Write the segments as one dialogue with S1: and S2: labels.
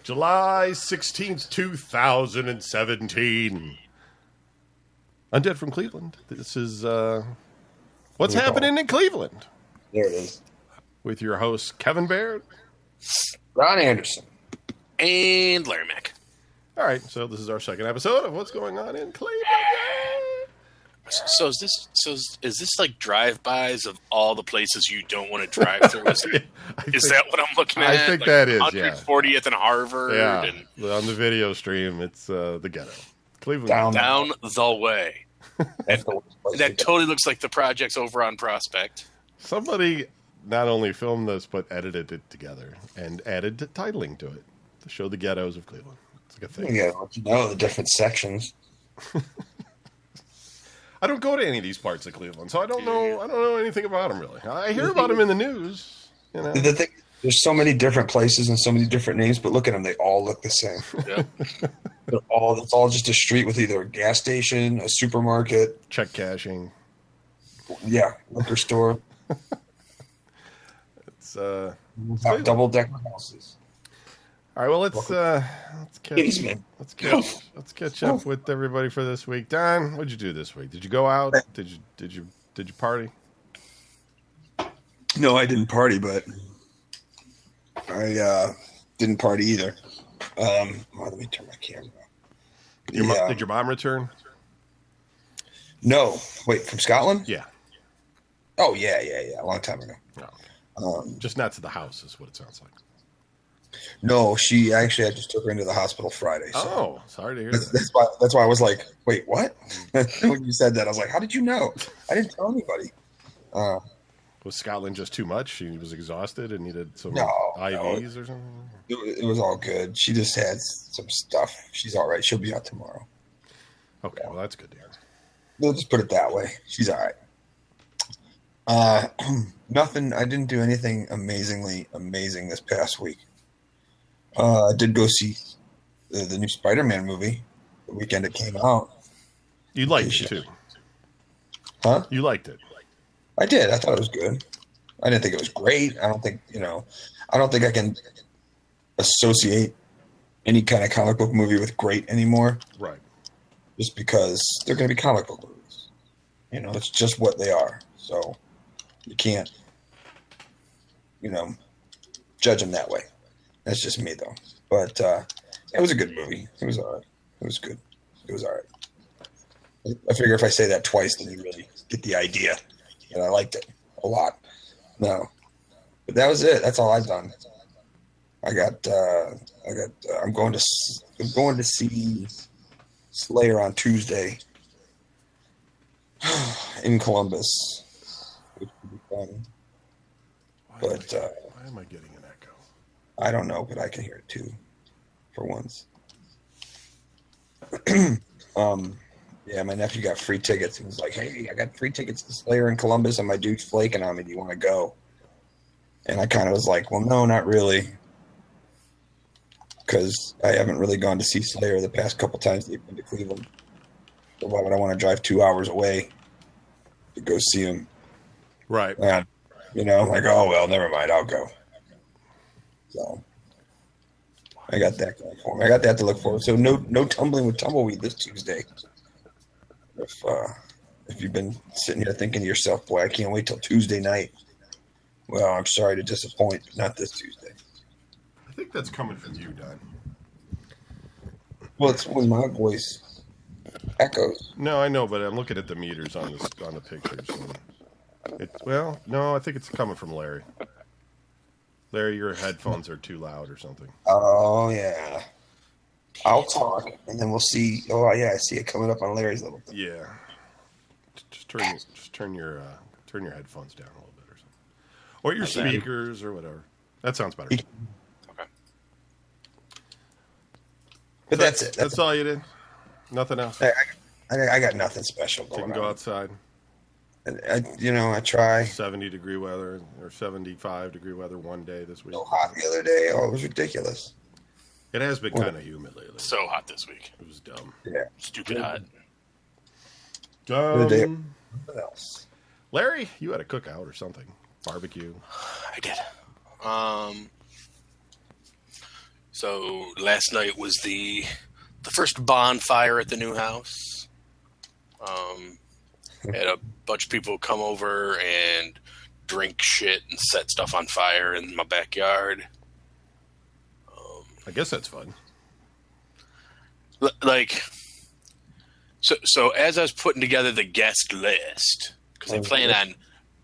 S1: July 16th, 2017. Undead from Cleveland. This is What's Happening in Cleveland?
S2: There it is.
S1: With your host, Kevin Baird.
S2: Ron Anderson.
S3: And Larry Mack.
S1: All right, so this is our second episode of What's Going On in Cleveland.
S3: So is this like drive-bys of all the places you don't want to drive through? Is that what I'm looking at?
S1: I think like that is,
S3: 140th and Harvard.
S1: Yeah,
S3: and
S1: on the video stream, it's the ghetto. Cleveland.
S3: Down the way. That totally looks like the projects over on Prospect.
S1: Somebody not only filmed this, but edited it together and added titling to it to show the ghettos of Cleveland. It's like a thing.
S2: Yeah, you know the different sections.
S1: I don't go to any of these parts of Cleveland, so I don't know anything about them really. I hear about them in the news. You know,
S2: the thing, there's so many different places and so many different names, but look at them; they all look the same.
S3: Yep.
S2: It's all just a street with either a gas station, a supermarket,
S1: check cashing,
S2: liquor store.
S1: It's
S2: double-decker houses.
S1: All right, well let's catch up with everybody for this week. Don, what'd you do this week? Did you go out? Did you party?
S2: No, I didn't party, but I didn't party either. Let me turn my camera off.
S1: Did your mom return?
S2: No. Wait, from Scotland?
S1: Yeah.
S2: Oh, yeah. A long time ago.
S1: Oh, okay. Just not to the house is what it sounds like.
S2: No, I just took her into the hospital Friday. So.
S1: Oh, sorry to hear that.
S2: That's why I was like, wait, what? When you said that, I was like, how did you know? I didn't tell anybody.
S1: Was Scotland just too much? She was exhausted and needed some IVs or something?
S2: It was all good. She just had some stuff. She's all right. She'll be out tomorrow.
S1: Okay, well, that's good to hear.
S2: We'll just put it that way. She's all right. Nothing. I didn't do anything amazingly amazing this past week. I did go see the new Spider-Man movie the weekend it came out.
S1: You liked it too.
S2: Huh?
S1: You liked it.
S2: I did. I thought it was good. I didn't think it was great. I don't think I can associate any kind of comic book movie with great anymore.
S1: Right.
S2: Just because they're going to be comic book movies. It's just what they are. So you can't, judge them that way. That's just me, though. But it was a good movie. It was all right. It was good. It was all right. I figure if I say that twice, then you really get the idea. And I liked it a lot. No, but that was it. That's all I've done. I'm going to see Slayer on Tuesday in Columbus, which would be fun. Why
S1: am I getting an echo?
S2: I don't know, but I can hear it too, for once. Yeah, my nephew got free tickets. He was like, hey, I got free tickets to Slayer in Columbus, and my dude's flaking on me. Do you want to go? And I kind of was like, well, no, not really. Because I haven't really gone to see Slayer the past couple times they've been to Cleveland. So why would I want to drive 2 hours away to go see him?
S1: Right.
S2: And, like, oh, well, never mind. I'll go. So I got that going for me. I got that to look forward to. So no tumbling with Tumbleweed this Tuesday. If you've been sitting here thinking to yourself, boy, I can't wait till Tuesday night. Well, I'm sorry to disappoint, but not this Tuesday.
S1: I think that's coming from you, Don.
S2: Well, it's when my voice echoes.
S1: No, I know, but I'm looking at the meters on the pictures. No, I think it's coming from Larry. Larry, your headphones are too loud or something.
S2: Oh, yeah. I'll talk, and then we'll see. Oh, yeah, I see it coming up on Larry's little thing.
S1: Yeah. Just turn your headphones down a little bit or something. Or your speakers or whatever. That sounds better.
S3: Okay.
S2: But that's it.
S1: That's all you did? Nothing else?
S2: I got nothing special going on.
S1: Didn't go outside?
S2: I try.
S1: 70-degree weather or 75-degree weather one day this week.
S2: So hot the other day. Oh, it was ridiculous.
S1: It has been kind of humid lately.
S3: So hot this week.
S1: It was dumb.
S2: Yeah.
S3: Stupid hot.
S1: Dumb.
S2: What else?
S1: Larry, you had a cookout or something. Barbecue.
S3: I did. So last night was the first bonfire at the new house. Had a bunch of people come over and drink shit and set stuff on fire in my backyard.
S1: I guess that's fun.
S3: So as I was putting together the guest list, because I plan on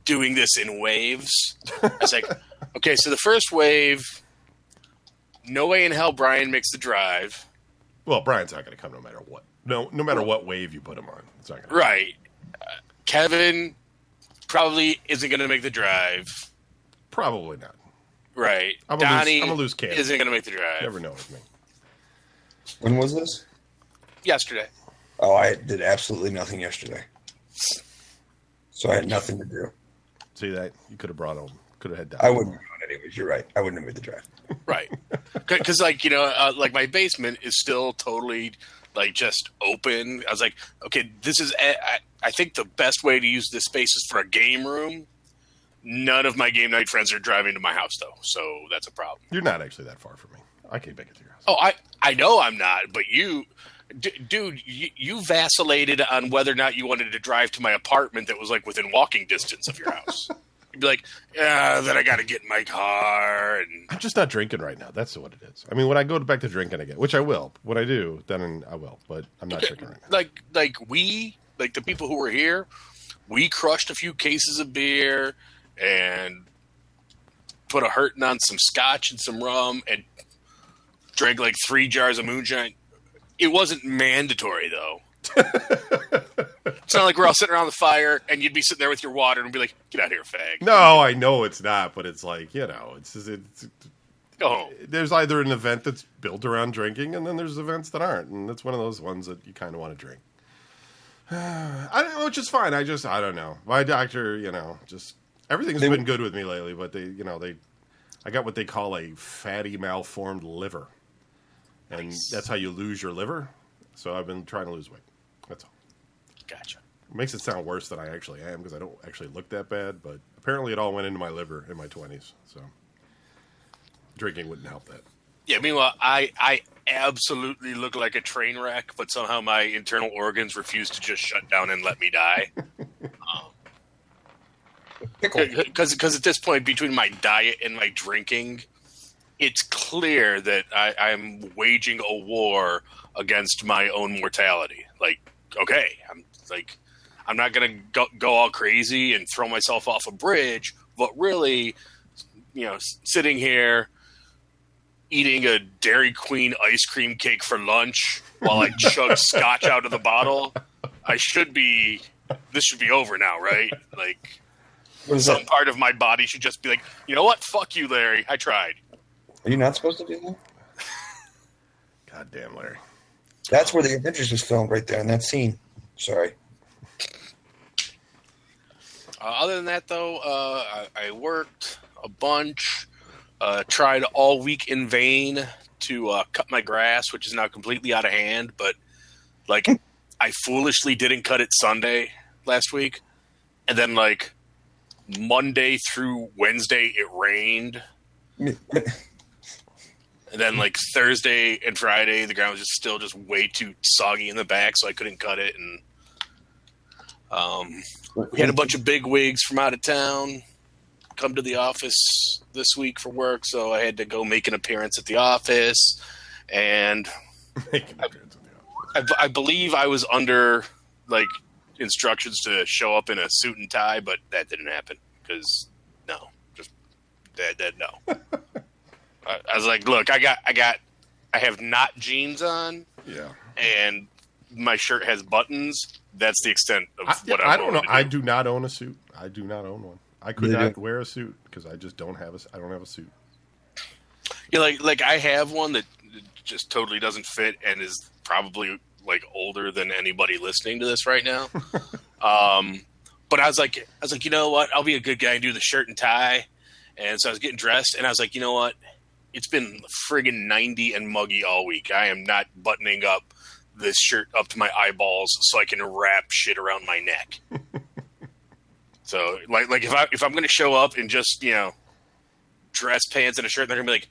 S3: doing this in waves, I was like, okay, so the first wave, no way in hell Brian makes the drive.
S1: Well, Brian's not going to come no matter what. No matter what wave you put him on. It's not going to
S3: Right. Kevin probably isn't going to make the drive.
S1: Probably not.
S3: Right.
S1: I'm
S3: Donnie
S1: a loose cannon.
S3: isn't going to make the drive.
S1: Never know with me.
S2: When was this?
S3: Yesterday.
S2: Oh, I did absolutely nothing yesterday. So I had nothing to do.
S1: See that? You could have brought him. Could have had that.
S2: I wouldn't have done it anyways. You're right. I wouldn't have made the drive.
S3: Right. Because, like my basement is still totally, like, just open. I was like, okay, this is, I think the best way to use this space is for a game room. None of my game night friends are driving to my house, though, so that's a problem.
S1: You're not actually that far from me. I can't make it to your house.
S3: Oh, I know I'm not, but you, dude, you vacillated on whether or not you wanted to drive to my apartment that was, like, within walking distance of your house. You'd be like, yeah, then I got to get in my car. And
S1: I'm just not drinking right now. That's what it is. I mean, when I go back to drinking again, which I will. When I do, then I will. But I'm not drinking right now.
S3: Like the people who were here, we crushed a few cases of beer and put a hurting on some scotch and some rum and drank like 3 jars of moonshine. It wasn't mandatory, though. It's not like we're all sitting around the fire and you'd be sitting there with your water and be like, get out of here, fag.
S1: No, I know it's not, but it's like, it's
S3: Go home.
S1: there's either an event that's built around drinking and then there's events that aren't. And it's one of those ones that you kind of want to drink. Which is fine. I don't know. My doctor, just everything's been good with me lately, but I got what they call a fatty malformed liver. And
S3: Nice.
S1: That's how you lose your liver. So I've been trying to lose weight. That's all.
S3: Gotcha.
S1: It makes it sound worse than I actually am because I don't actually look that bad, but apparently it all went into my liver in my 20s. So drinking wouldn't help that.
S3: Yeah, meanwhile, I absolutely look like a train wreck, but somehow my internal organs refuse to just shut down and let me die. Because at this point, between my diet and my drinking, it's clear that I'm waging a war against my own mortality. Like, okay, I'm not going to go all crazy and throw myself off a bridge, but really, sitting here eating a Dairy Queen ice cream cake for lunch while I chug scotch out of the bottle, this should be over now, right? Like, some part of my body should just be like, you know what? Fuck you, Larry. I tried.
S2: Are you not supposed to do that?
S1: God damn, Larry.
S2: That's where the Avengers was filmed, right there in that scene. Sorry.
S3: Other than that, though, I worked a bunch. Tried all week in vain to cut my grass, which is now completely out of hand. But, like, I foolishly didn't cut it Sunday last week. And then, like, Monday through Wednesday, it rained. And then, like, Thursday and Friday, the ground was still way too soggy in the back, so I couldn't cut it. And we had a bunch of big wigs from out of town come to the office this week for work, so I had to go make an appearance at the office. And I believe I was under, like, instructions to show up in a suit and tie, but that didn't happen because no. I was like, look, I have not jeans on.
S1: Yeah.
S3: And my shirt has buttons. That's the extent of what
S1: I
S3: I'm
S1: don't know.
S3: to do.
S1: I do not own a suit. I do not own one. I could not wear a suit because I just don't have I don't have a suit.
S3: Yeah, like I have one that just totally doesn't fit and is probably like older than anybody listening to this right now. But I was like, you know what? I'll be a good guy and do the shirt and tie. And so I was getting dressed, and I was like, you know what? It's been friggin' 90 and muggy all week. I am not buttoning up this shirt up to my eyeballs so I can wrap shit around my neck. So, like if I'm going to show up in just, dress pants and a shirt, they're going to be like,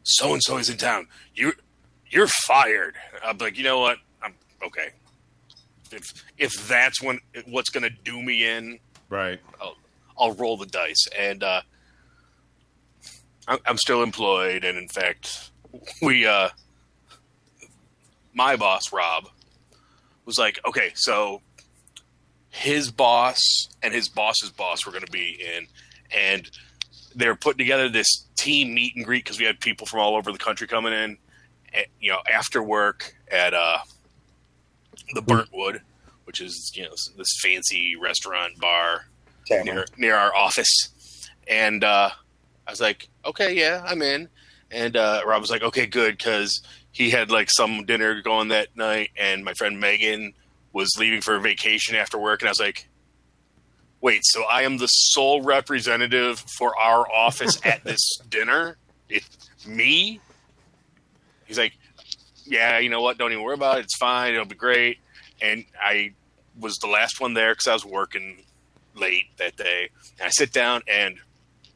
S3: so and so is in town. You're fired. I'm like, you know what? I'm okay. If that's what's going to do me in,
S1: Right.
S3: I'll roll the dice. And I'm still employed, and in fact, my boss Rob was like, okay, so his boss and his boss's boss were going to be in, and they were putting together this team meet and greet because we had people from all over the country coming in, after work at the Burntwood, which is this fancy restaurant bar near our office. And I was like, okay, yeah, I'm in. And Rob was like, okay, good, because he had like some dinner going that night, and my friend Megan was leaving for a vacation after work, and I was like, wait, so I am the sole representative for our office at this dinner? Me? He's like, yeah, you know what? Don't even worry about it. It's fine. It'll be great. And I was the last one there because I was working late that day. And I sit down, and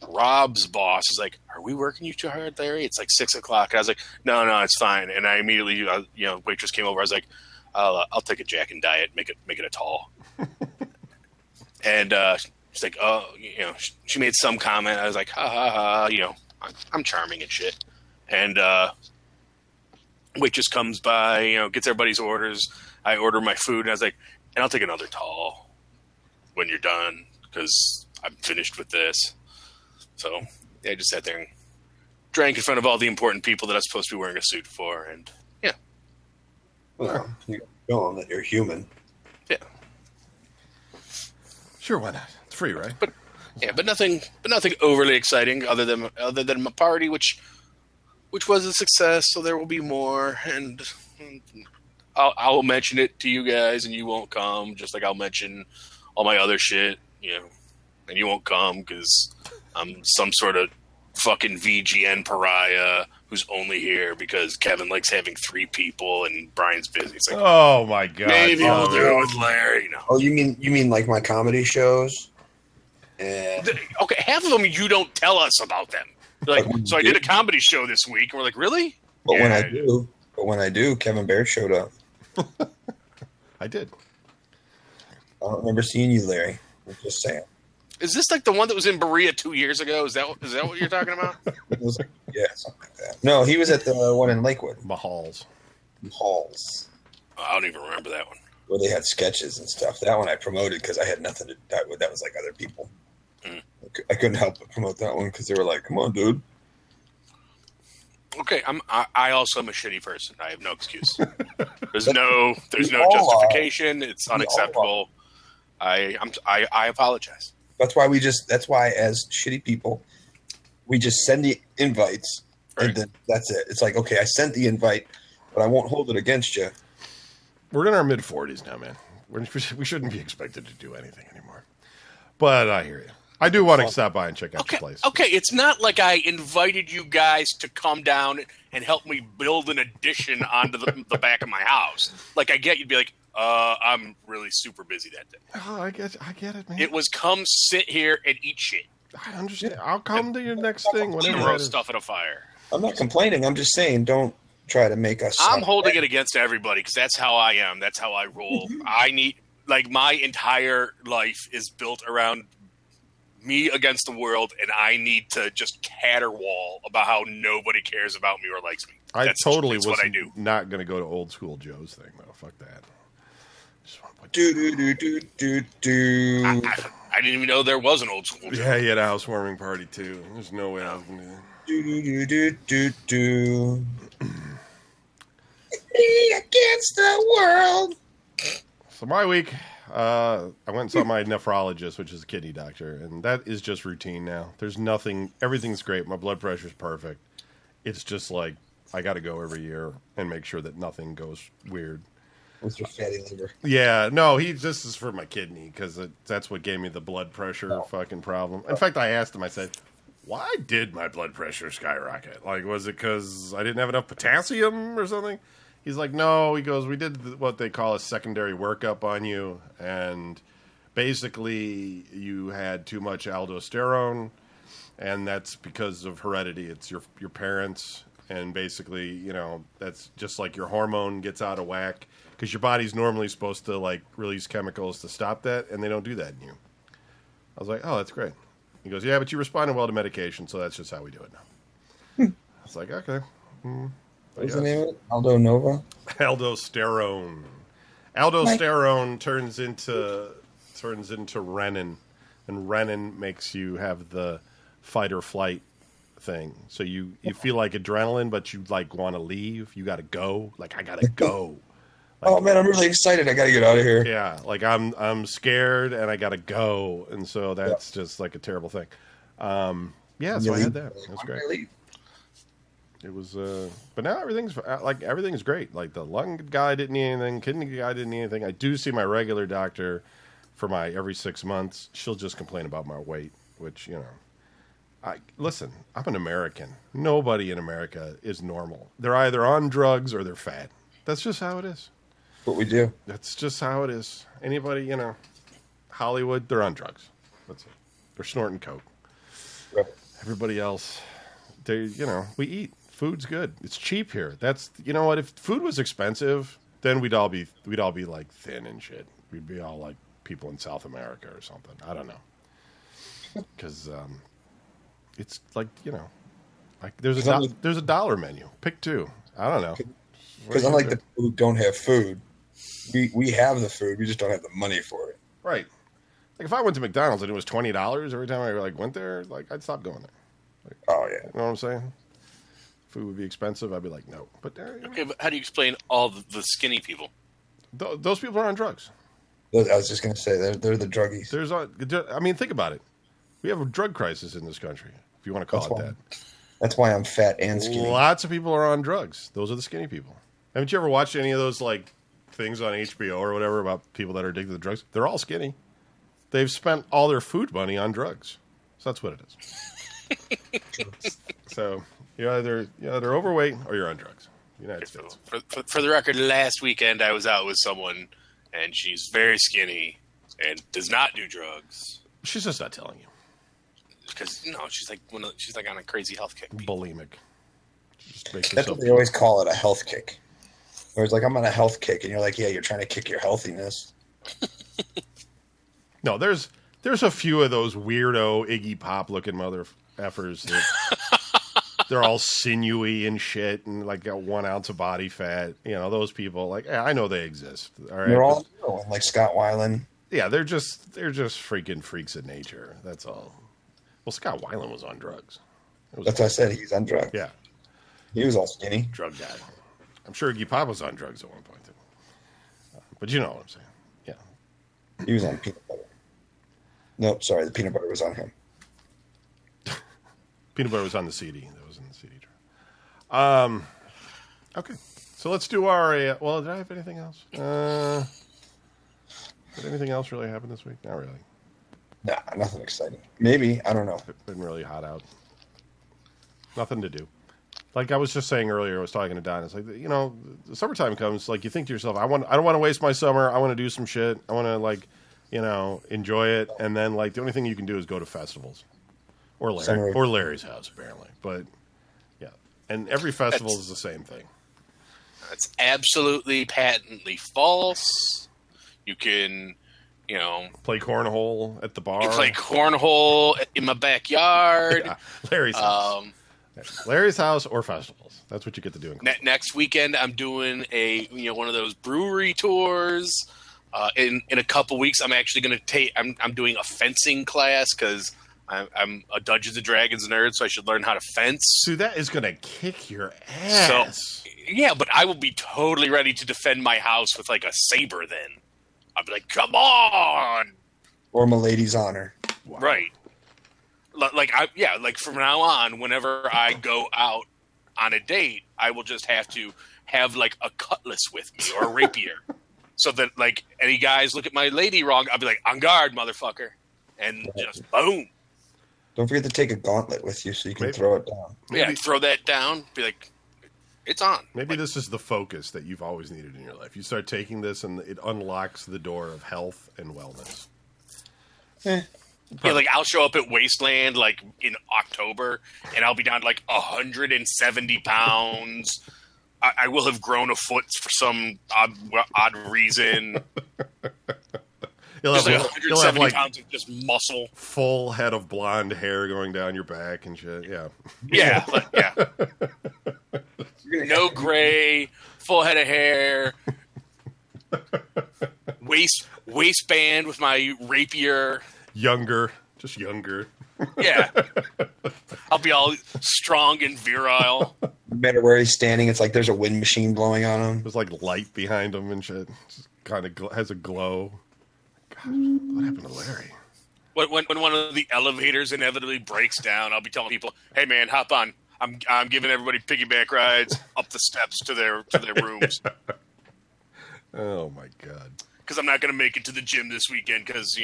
S3: Rob's boss is like, are we working you too hard, Larry? It's like 6 o'clock. And I was like, no, it's fine. And I immediately, waitress came over. I was like, I'll take a Jack and Diet, make it a tall. And she's like, oh, she made some comment. I was like, ha ha ha, I'm charming and shit. And waitress comes by, gets everybody's orders. I order my food, and I was like, and I'll take another tall when you're done because I'm finished with this. So I just sat there and drank in front of all the important people that I was supposed to be wearing a suit for, and yeah.
S2: Well, you show them that you're human.
S3: Yeah.
S1: Sure, why not? It's free, right?
S3: But nothing overly exciting other than my party, which was a success. So there will be more, and I'll mention it to you guys, and you won't come. Just like I'll mention all my other shit, and you won't come because I'm some sort of fucking VGN pariah who's only here because Kevin likes having 3 people and Brian's busy. It's like,
S1: oh my god!
S3: Maybe we'll do it with Larry. No.
S2: Oh, you mean like my comedy shows? And
S3: Okay, half of them you don't tell us about them. Like, so I did a comedy show this week, and we're like, really?
S2: But when I do, Kevin Baird showed up.
S1: I did.
S2: I don't remember seeing you, Larry. I'm just saying.
S3: Is this like the one that was in Berea 2 years ago? Is that what you're talking about?
S2: Yeah, something like that. No, he was at the one in Lakewood.
S1: Mahals.
S2: Halls.
S3: I don't even remember that one.
S2: Where they had sketches and stuff. That one I promoted because I had nothing to that was like other people.
S3: Mm.
S2: I couldn't help but promote that one because they were like, "Come on, dude."
S3: Okay, I also am a shitty person. I have no excuse. There's no justification. It's unacceptable. I apologize.
S2: That's why as shitty people, we just send the invites and then that's it. It's like, okay, I sent the invite, but I won't hold it against you.
S1: We're in our mid-40s now, man. We shouldn't be expected to do anything anymore. But I hear you. I do want to stop by and check out the place.
S3: Okay, it's not like I invited you guys to come down and help me build an addition onto the back of my house. Like, I get you'd be like, I'm really super busy that day.
S1: Oh, I get it, man.
S3: It was come sit here and eat shit.
S1: I understand. I'll come to your next thing whenever.
S3: Throw stuff in a fire.
S2: I'm not complaining. I'm just saying, don't try to make us.
S3: I'm holding it against everybody because that's how I am. That's how I roll. I need, like, my entire life is built around me against the world, and I need to just caterwaul about how nobody cares about me or likes me. That's what I do.
S1: Not going to go to old school Joe's thing though. Fuck that.
S3: I didn't even know there was an old school Joe.
S1: Yeah, he had a housewarming party too. There's no way I was going
S2: to. Against the world.
S1: So my week, I went and saw my nephrologist, which is a kidney doctor, and that is just routine now. There's nothing, everything's great. My blood pressure's perfect. It's just like, I got to go every year and make sure that nothing goes weird.
S2: With your fatty liver.
S1: Yeah, no, this is for my kidney, because that's what gave me the blood pressure fucking problem. In fact, I asked him, I said, why did my blood pressure skyrocket? Like, was it because I didn't have enough potassium or something? He's like, no. He goes, we did what they call a secondary workup on you, and basically you had too much aldosterone, and that's because of heredity. It's your parents, And basically, that's just like your hormone gets out of whack because your body's normally supposed to like release chemicals to stop that, and they don't do that in you. I was like, oh, that's great. He goes, yeah, but you responded well to medication, so that's just how we do it now. I was like, okay.
S2: What's the name of it? Aldo Nova?
S1: Aldosterone. Aldosterone turns into renin, and renin makes you have the fight or flight thing. So you feel like adrenaline, but you like want to leave. You got to go. Like, I got to go. Like,
S2: oh man, I'm really excited. I got to get out of here.
S1: Yeah, like I'm scared and I got to go, and so that's just like a terrible thing. So I had that. It was great. It was, but now everything's great. Like the lung guy didn't need anything, kidney guy didn't need anything. I do see my regular doctor for my every 6 months. She'll just complain about my weight, which listen. I'm an American. Nobody in America is normal. They're either on drugs or they're fat. That's just how it is.
S2: What we do.
S1: That's just how it is. Anybody, Hollywood, they're on drugs. That's it. They're snorting coke.
S2: Right.
S1: Everybody else, we eat. Food's good. It's cheap here. That's what? If food was expensive, then we'd all be like thin and shit. We'd be all like people in South America or something. I don't know. Because it's like like there's a dollar menu. Pick two. I don't know.
S2: Because unlike the people who don't have food, we have the food. We just don't have the money for it.
S1: Right. Like if I went to McDonald's and it was $20 every time I went there, like I'd stop going there. Like,
S2: oh yeah.
S1: You know what I'm saying? Food would be expensive. I'd be like, no. But
S3: okay, but how do you explain all the skinny people?
S1: Those people are on drugs.
S2: I was just going to say they're the druggies.
S1: Think about it. We have a drug crisis in this country, if you want to call it that.
S2: That's why I'm fat and skinny.
S1: Lots of people are on drugs. Those are the skinny people. Haven't you ever watched any of those like things on HBO or whatever about people that are addicted to drugs? They're all skinny. They've spent all their food money on drugs. So that's what it is. So you're either overweight or you're on drugs. United States.
S3: For the record, last weekend I was out with someone, and she's very skinny and does not do drugs.
S1: She's just not telling you.
S3: Because she's like on a crazy health kick.
S1: Bulimic.
S2: That's what they always call it, a health kick. Where it's like, I'm on a health kick, and you're like, yeah, you're trying to kick your healthiness.
S1: No, there's a few of those weirdo Iggy Pop looking mother effers that they're all sinewy and shit and like got 1 ounce of body fat. Those people, like, I know they exist. All right,
S2: they're all like Scott Weiland.
S1: Yeah, they're just freaking freaks of nature. That's all. Well, Scott Weiland was on drugs.
S2: That's what I said. He's on drugs.
S1: Yeah.
S2: He was all skinny.
S1: Drug guy. I'm sure Iggy Pop was on drugs at one point, too. But you know what I'm saying. Yeah.
S2: He was on peanut butter. Nope, sorry. The peanut butter was on him.
S1: Peanut butter was on the CD. That was in the CD drive. Okay. So let's do our... did I have anything else? Did anything else really happen this week? Not really.
S2: Nah, nothing exciting. Maybe. I don't know.
S1: It's been really hot out. Nothing to do. Like I was just saying earlier, I was talking to Don. It's like, the summertime comes, like you think to yourself, I don't want to waste my summer. I want to do some shit. I want to enjoy it. And then like the only thing you can do is go to festivals or Larry's house apparently. But yeah. And every festival is the same thing.
S3: That's absolutely patently false. You can,
S1: play cornhole at the bar.
S3: You play cornhole in my backyard.
S1: Yeah, Larry's house. Larry's house or festivals. That's what you get to do.
S3: Next weekend, I'm doing one of those brewery tours. In a couple weeks, I'm actually going to take. I'm doing a fencing class because I'm a Dungeons and Dragons nerd, so I should learn how to fence.
S1: Dude, that is going to kick your ass.
S3: So, yeah, but I will be totally ready to defend my house with like a saber. Then I'll be like, "Come on!"
S2: Or Milady's honor.
S1: Wow.
S3: Right. Like from now on, whenever I go out on a date, I will just have to have like a cutlass with me or a rapier, so that like any guys look at my lady wrong, I'll be like, "On guard, motherfucker," and just boom.
S2: Don't forget to take a gauntlet with you so you can throw it down.
S3: Yeah, throw that down. Be like, it's on.
S1: Maybe this is the focus that you've always needed in your life. You start taking this, and it unlocks the door of health and wellness.
S3: Yeah, like I'll show up at Wasteland like in October, and I'll be down to like 170 pounds. I will have grown a foot for some odd reason.
S1: You'll
S3: Just
S1: have,
S3: like
S1: you'll have
S3: 170
S1: like
S3: pounds of just muscle.
S1: full head of blonde hair going down your back and shit. Yeah.
S3: Yeah, yeah. No gray, full head of hair, waistband with my rapier.
S1: Younger, just younger.
S3: Yeah, I'll be all strong and virile.
S2: No matter where he's standing, it's like there's a wind machine blowing on him.
S1: There's like light behind him and shit. Just kind of has a glow. Gosh, what happened to Larry?
S3: When one of the elevators inevitably breaks down, I'll be telling people, "Hey man, hop on. I'm giving everybody piggyback rides up the steps to their rooms."
S1: Oh my god!
S3: Because I'm not going to make it to the gym this weekend. Because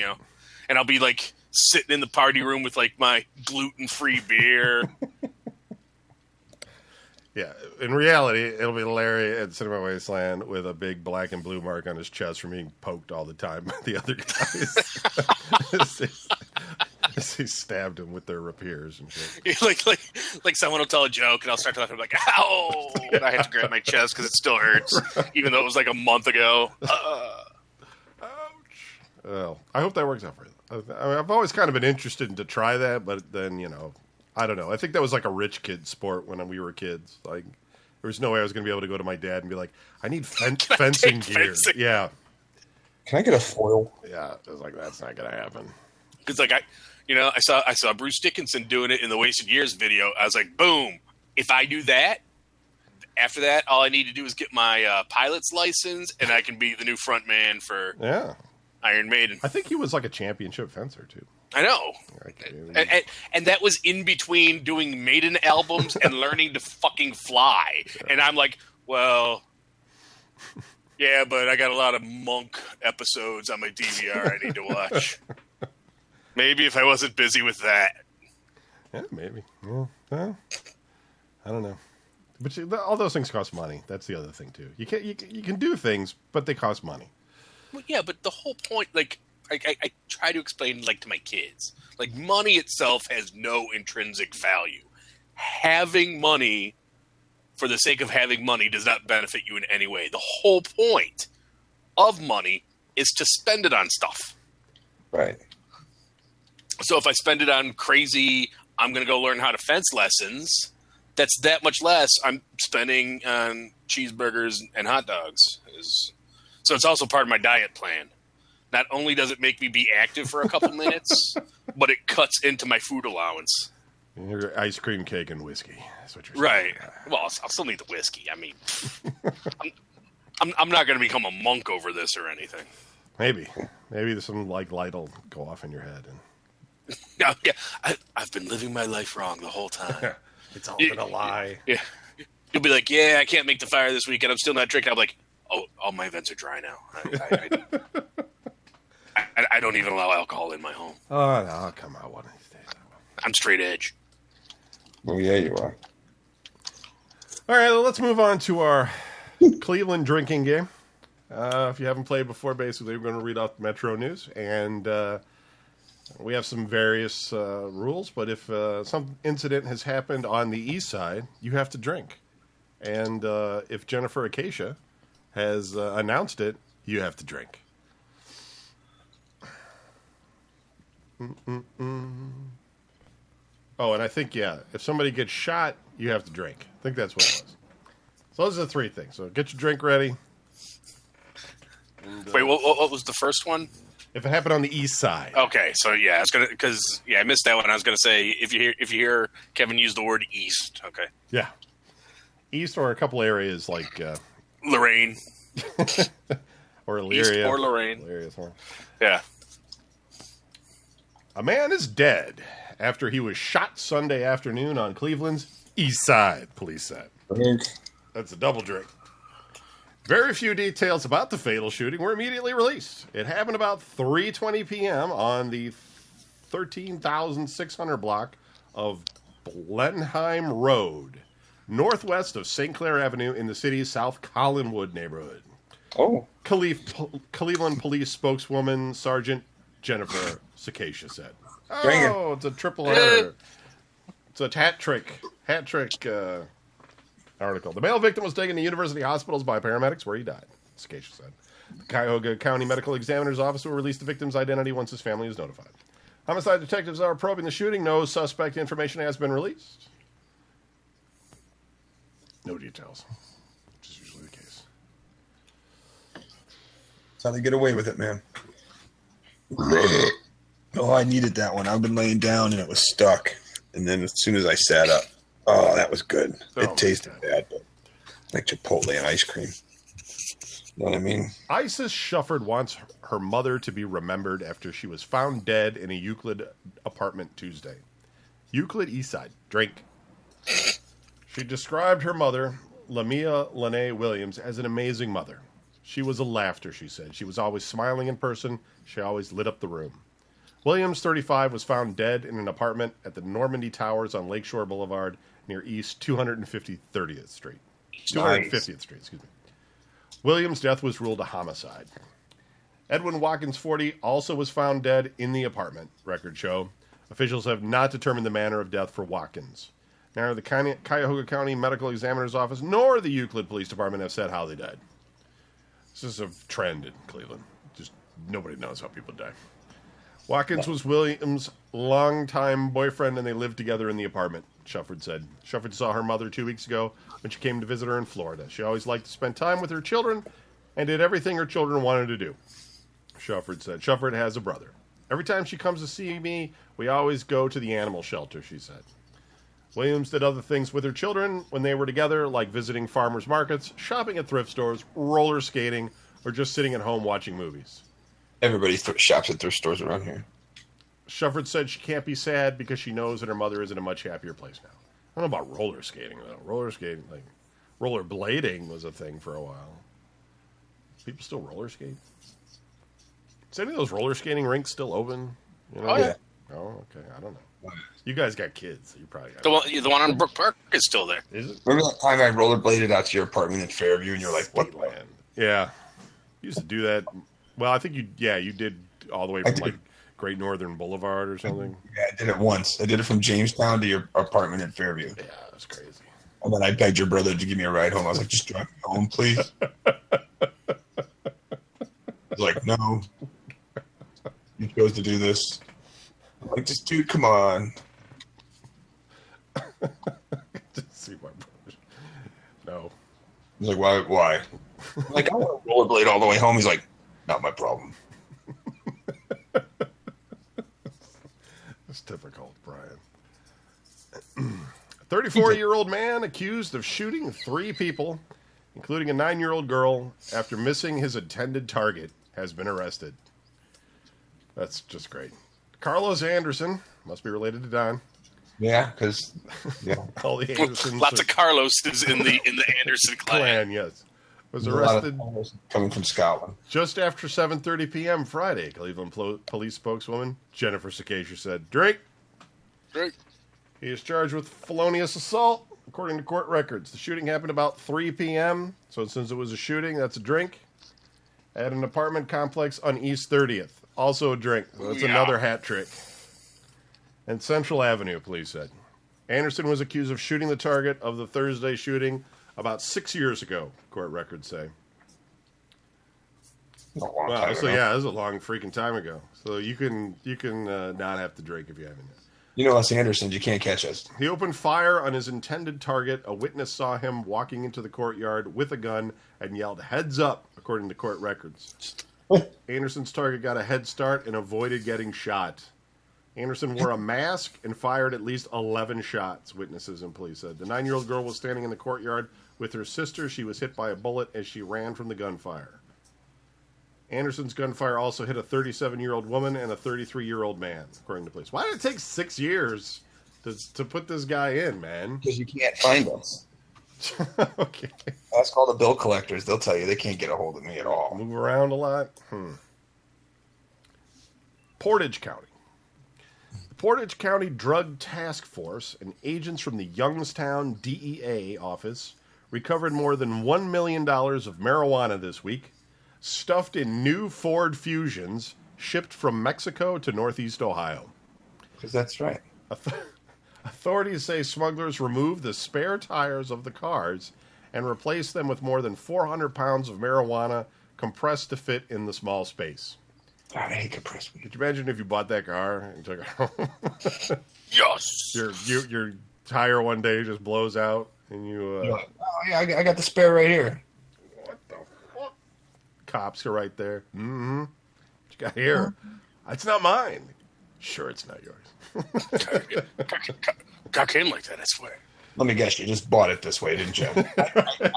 S3: and I'll be like sitting in the party room with like my gluten-free beer.
S1: Yeah, in reality, it'll be Larry at Cinema Wasteland with a big black and blue mark on his chest from being poked all the time by the other guys. As he stabbed him with their rapiers and shit.
S3: like someone will tell a joke and I'll start laughing. I'm like, ow! And I have to grab my chest because it still hurts, even though it was like a month ago.
S1: Ouch! Well, I hope that works out for you. I mean, I've always kind of been interested to try that, but then I don't know. I think that was like a rich kid sport when we were kids. Like, there was no way I was going to be able to go to my dad and be like, I need fencing gear.
S3: Fencing?
S1: Yeah.
S2: Can I get a foil?
S1: Yeah. I was like, that's not going to happen.
S3: Because like I saw Bruce Dickinson doing it in the Wasted Years video. I was like, boom! If I do that, after that, all I need to do is get my pilot's license, and I can be the new front man for Iron Maiden.
S1: I think he was like a championship fencer too.
S3: I know. And that was in between doing Maiden albums and learning to fucking fly. And I'm like, well, yeah, but I got a lot of Monk episodes on my DVR I need to watch. Maybe if I wasn't busy with that.
S1: Yeah, maybe. Yeah. Well, I don't know. But all those things cost money. That's the other thing too. You can do things, but they cost money.
S3: Well, yeah, but the whole point, like, I try to explain, like, to my kids, like, money itself has no intrinsic value. Having money for the sake of having money does not benefit you in any way. The whole point of money is to spend it on stuff.
S2: Right.
S3: So if I spend it on crazy, I'm going to go learn how to fence lessons, that's that much less I'm spending on cheeseburgers and hot dogs. So it's also part of my diet plan. Not only does it make me be active for a couple minutes, but it cuts into my food allowance.
S1: Your ice cream, cake, and whiskey. That's what you're
S3: Right.
S1: saying.
S3: Well, I'll still need the whiskey. I mean, I'm not going to become a monk over this or anything.
S1: Maybe there's some like light will go off in your head. And
S3: No, yeah, I've been living my life wrong the whole time.
S1: it's all been a lie.
S3: Yeah. You'll be like, yeah, I can't make the fire this weekend. I'm still not drinking. I'm like, oh, all my vents are dry now. I don't even allow alcohol in my home.
S1: Oh, no, come on, one of these days.
S3: I'm straight edge.
S2: Oh, yeah, you are.
S1: All right, let's move on to our Cleveland drinking game. If you haven't played before, basically, we're going to read off Metro News, and we have some various rules, but if some incident has happened on the east side, you have to drink. And if Jennifer Acacia has announced it, you have to drink. Oh, and I think, if somebody gets shot, you have to drink. I think that's what it was. So those are the three things. So get your drink ready.
S3: Wait, what was the first one?
S1: If it happened on the east side.
S3: Okay, so yeah, I was gonna I missed that one. I was gonna say if you hear Kevin use the word east, okay,
S1: Yeah. East or a couple areas like
S3: Lorraine,
S1: or Elyria.
S3: East or Lorraine.
S1: Elyria, somewhere.
S3: Yeah.
S1: A man is dead after he was shot Sunday afternoon on Cleveland's east side, police said.
S2: Drink.
S1: That's a double drink. Very few details about the fatal shooting were immediately released. It happened about 3:20 p.m. on the 13,600 block of Blenheim Road, northwest of St. Clair Avenue in the city's South Collinwood neighborhood.
S2: Oh.
S1: Cleveland Police spokeswoman Sergeant Jennifer Cicacia said.
S2: Dang it.
S1: Oh, it's a triple header. It's a hat trick article. The male victim was taken to university hospitals by paramedics where he died, Cicacia said. The Cuyahoga County Medical Examiner's Office will release the victim's identity once his family is notified. Homicide detectives are probing the shooting. No suspect information has been released. No details, which is usually the case.
S2: That's how they get away with it, man. Oh, I needed that one. I've been laying down and it was stuck. And then as soon as I sat up, oh, that was good. It tasted bad, but like Chipotle and ice cream. You know what I mean?
S1: Isis Shufford wants her mother to be remembered after she was found dead in a Euclid apartment Tuesday. Euclid Eastside. Drink. She described her mother, Lamia Lene Williams, as an amazing mother. She was a laughter, she said. She was always smiling in person. She always lit up the room. Williams, 35, was found dead in an apartment at the Normandy Towers on Lakeshore Boulevard near East 250th Street. 250th Street, excuse me. Williams' death was ruled a homicide. Edwin Watkins, 40, also was found dead in the apartment, records show. Officials have not determined the manner of death for Watkins. Neither the Cuyahoga County Medical Examiner's Office nor the Euclid Police Department have said how they died. This is a trend in Cleveland. Just nobody knows how people die. Watkins was Williams' longtime boyfriend, and they lived together in the apartment, Shufford said. Shufford saw her mother 2 weeks ago when she came to visit her in Florida. She always liked to spend time with her children and did everything her children wanted to do, Shufford said. Shufford has a brother. Every time she comes to see me, we always go to the animal shelter, she said. Williams did other things with her children when they were together, like visiting farmers markets, shopping at thrift stores, roller skating, or just sitting at home watching movies.
S2: Everybody shops at thrift stores around here.
S1: Shufford said she can't be sad because she knows that her mother is in a much happier place now. I don't know about roller skating, though. Roller skating, like roller blading was a thing for a while. People still roller skate? Is any of those roller skating rinks still open? You know?
S3: Oh, yeah.
S1: Oh, okay. I don't know. You guys got kids. So you probably got
S3: The one on Brook Park is still there.
S1: Is it?
S2: Remember that time I rollerbladed out to your apartment in Fairview and you're like, what the
S1: Land. Yeah. You used to do that. Well, I think you did all the way from like Great Northern Boulevard or something.
S2: Yeah, I did it once. I did it from Jamestown to your apartment in Fairview.
S1: Yeah, that's crazy.
S2: And then I begged your brother to give me a ride home. I was like, just drive me home, please. He's like, no. You chose to do this. I'm like, just dude, come on.
S1: Just see my brother. No.
S2: He's like, why? I'm like, I want to rollerblade all the way home. He's like, not my problem.
S1: That's difficult, Brian. A 34-year-old man accused of shooting 3 people, including a 9-year-old girl, after missing his intended target, has been arrested. That's just great. Carlos Anderson, must be related to Don.
S2: Yeah, because
S1: All the Andersons.
S3: Lots of Carloses in the Anderson clan.
S1: yes. Was arrested
S2: coming from Scotland.
S1: just after 7:30 p.m. Friday. Cleveland police spokeswoman Jennifer Cicacia said, "Drake,
S3: Right.
S1: he is charged with felonious assault, according to court records. The shooting happened about 3 p.m., so since it was a shooting, that's a drink, at an apartment complex on East 30th. Also a drink. So that's another hat trick. And Central Avenue, police said. Anderson was accused of shooting the target of the Thursday shooting about 6 years ago, court records say.
S2: A long
S1: Wow,
S2: time
S1: so
S2: ago.
S1: yeah, this is a long freaking time ago. So you can not have to drink if you haven't yet.
S2: You know us Andersons, you can't catch us.
S1: He opened fire on his intended target. A witness saw him walking into the courtyard with a gun and yelled, "Heads up," according to court records. Anderson's target got a head start and avoided getting shot. Anderson wore a mask and fired at least 11 shots, witnesses and police said. The 9-year-old girl was standing in the courtyard with her sister. She was hit by a bullet as she ran from the gunfire. Anderson's gunfire also hit a 37-year-old woman and a 33-year-old man, according to police. Why did it take 6 years to put this guy in, man?
S2: Because you can't find us.
S1: Okay.
S2: Ask all the bill collectors. They'll tell you they can't get a hold of me at all.
S1: Move around a lot? Portage County. The Portage County Drug Task Force and agents from the Youngstown DEA office recovered more than $1 million of marijuana this week, stuffed in new Ford Fusions shipped from Mexico to Northeast Ohio.
S2: Because that's right.
S1: Authorities say smugglers removed the spare tires of the cars and replaced them with more than 400 pounds of marijuana compressed to fit in the small space.
S2: God, I hate compressed weed.
S1: Could you imagine if you bought that car and took it home?
S3: Yes.
S1: Your tire one day just blows out and you...
S2: You're like, oh, yeah, I got the spare right here.
S1: What the fuck? Cops are right there. Mm-hmm. What you got here? It's not mine. Sure, it's not yours.
S3: Got came like that, I swear.
S2: Let me guess, you just bought it this way, didn't you? I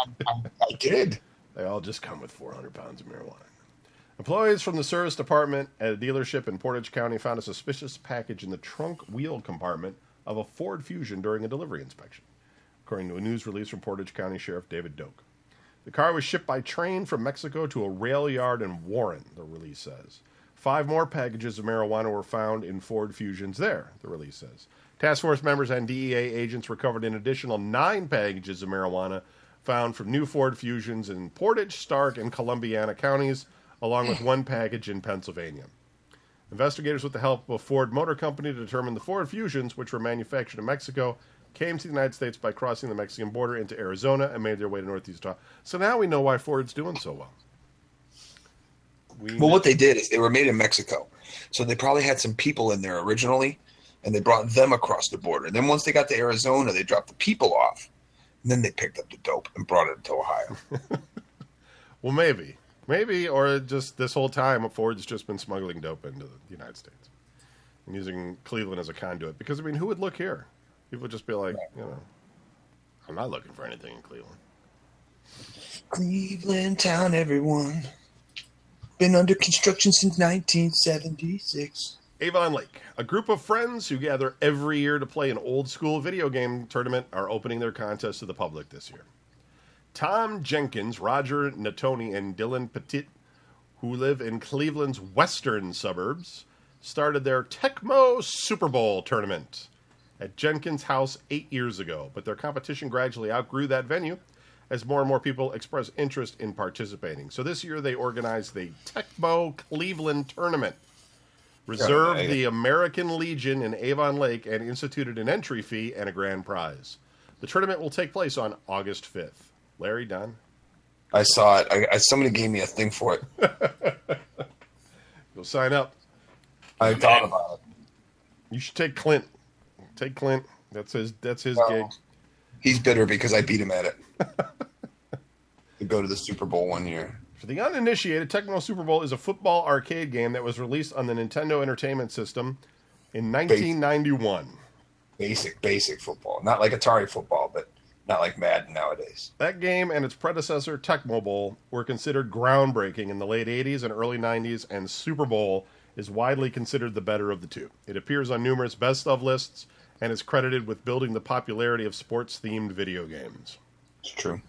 S2: did.
S1: They all just come with 400 pounds of marijuana. Employees from the service department at a dealership in Portage County found a suspicious package in the trunk wheel compartment of a Ford Fusion during a delivery inspection, according to a news release from Portage County Sheriff David Doak. The car was shipped by train from Mexico to a rail yard in Warren, the release says. 5 more packages of marijuana were found in Ford Fusions there, the release says. Task force members and DEA agents recovered an additional 9 packages of marijuana found from new Ford Fusions in Portage, Stark, and Columbiana counties, along with 1 package in Pennsylvania. Investigators, with the help of Ford Motor Company, determined the Ford Fusions, which were manufactured in Mexico, came to the United States by crossing the Mexican border into Arizona and made their way to Northeast Ohio. So now we know why Ford's doing so well.
S2: Well, what they did is they were made in Mexico. So they probably had some people in there originally, and they brought them across the border. And then once they got to Arizona, they dropped the people off. And then they picked up the dope and brought it to Ohio.
S1: Well, maybe. Maybe, or just this whole time, Ford's just been smuggling dope into the United States and using Cleveland as a conduit. Because, I mean, who would look here? People would just be like, you know, I'm not looking for anything in Cleveland.
S2: Cleveland town, everyone. Been under construction since 1976.
S1: Avon Lake. A group of friends who gather every year to play an old-school video game tournament are opening their contest to the public this year. Tom Jenkins, Roger Natoni, and Dylan Petit, who live in Cleveland's western suburbs, started their Tecmo Super Bowl tournament at Jenkins' house 8 years ago, but their competition gradually outgrew that venue as more and more people expressed interest in participating. So this year they organized the Tecmo Cleveland Tournament, reserved the American Legion in Avon Lake, and instituted an entry fee and a grand prize. The tournament will take place on August 5th. Larry, Don?
S2: I saw it. Somebody gave me a thing for it.
S1: Go sign up.
S2: I thought about it.
S1: You should take Clint. Take Clint. That's his gig.
S2: He's bitter because I beat him at it. To go to the Super Bowl one year.
S1: For the uninitiated, Tecmo Super Bowl is a football arcade game that was released on the Nintendo Entertainment System in 1991.
S2: Basic football. Not like Atari football, but not like Madden nowadays.
S1: That game and its predecessor, Tecmo Bowl, were considered groundbreaking in the late 80s and early 90s, and Super Bowl is widely considered the better of the two. It appears on numerous best-of lists and is credited with building the popularity of sports-themed video games.
S2: It's true.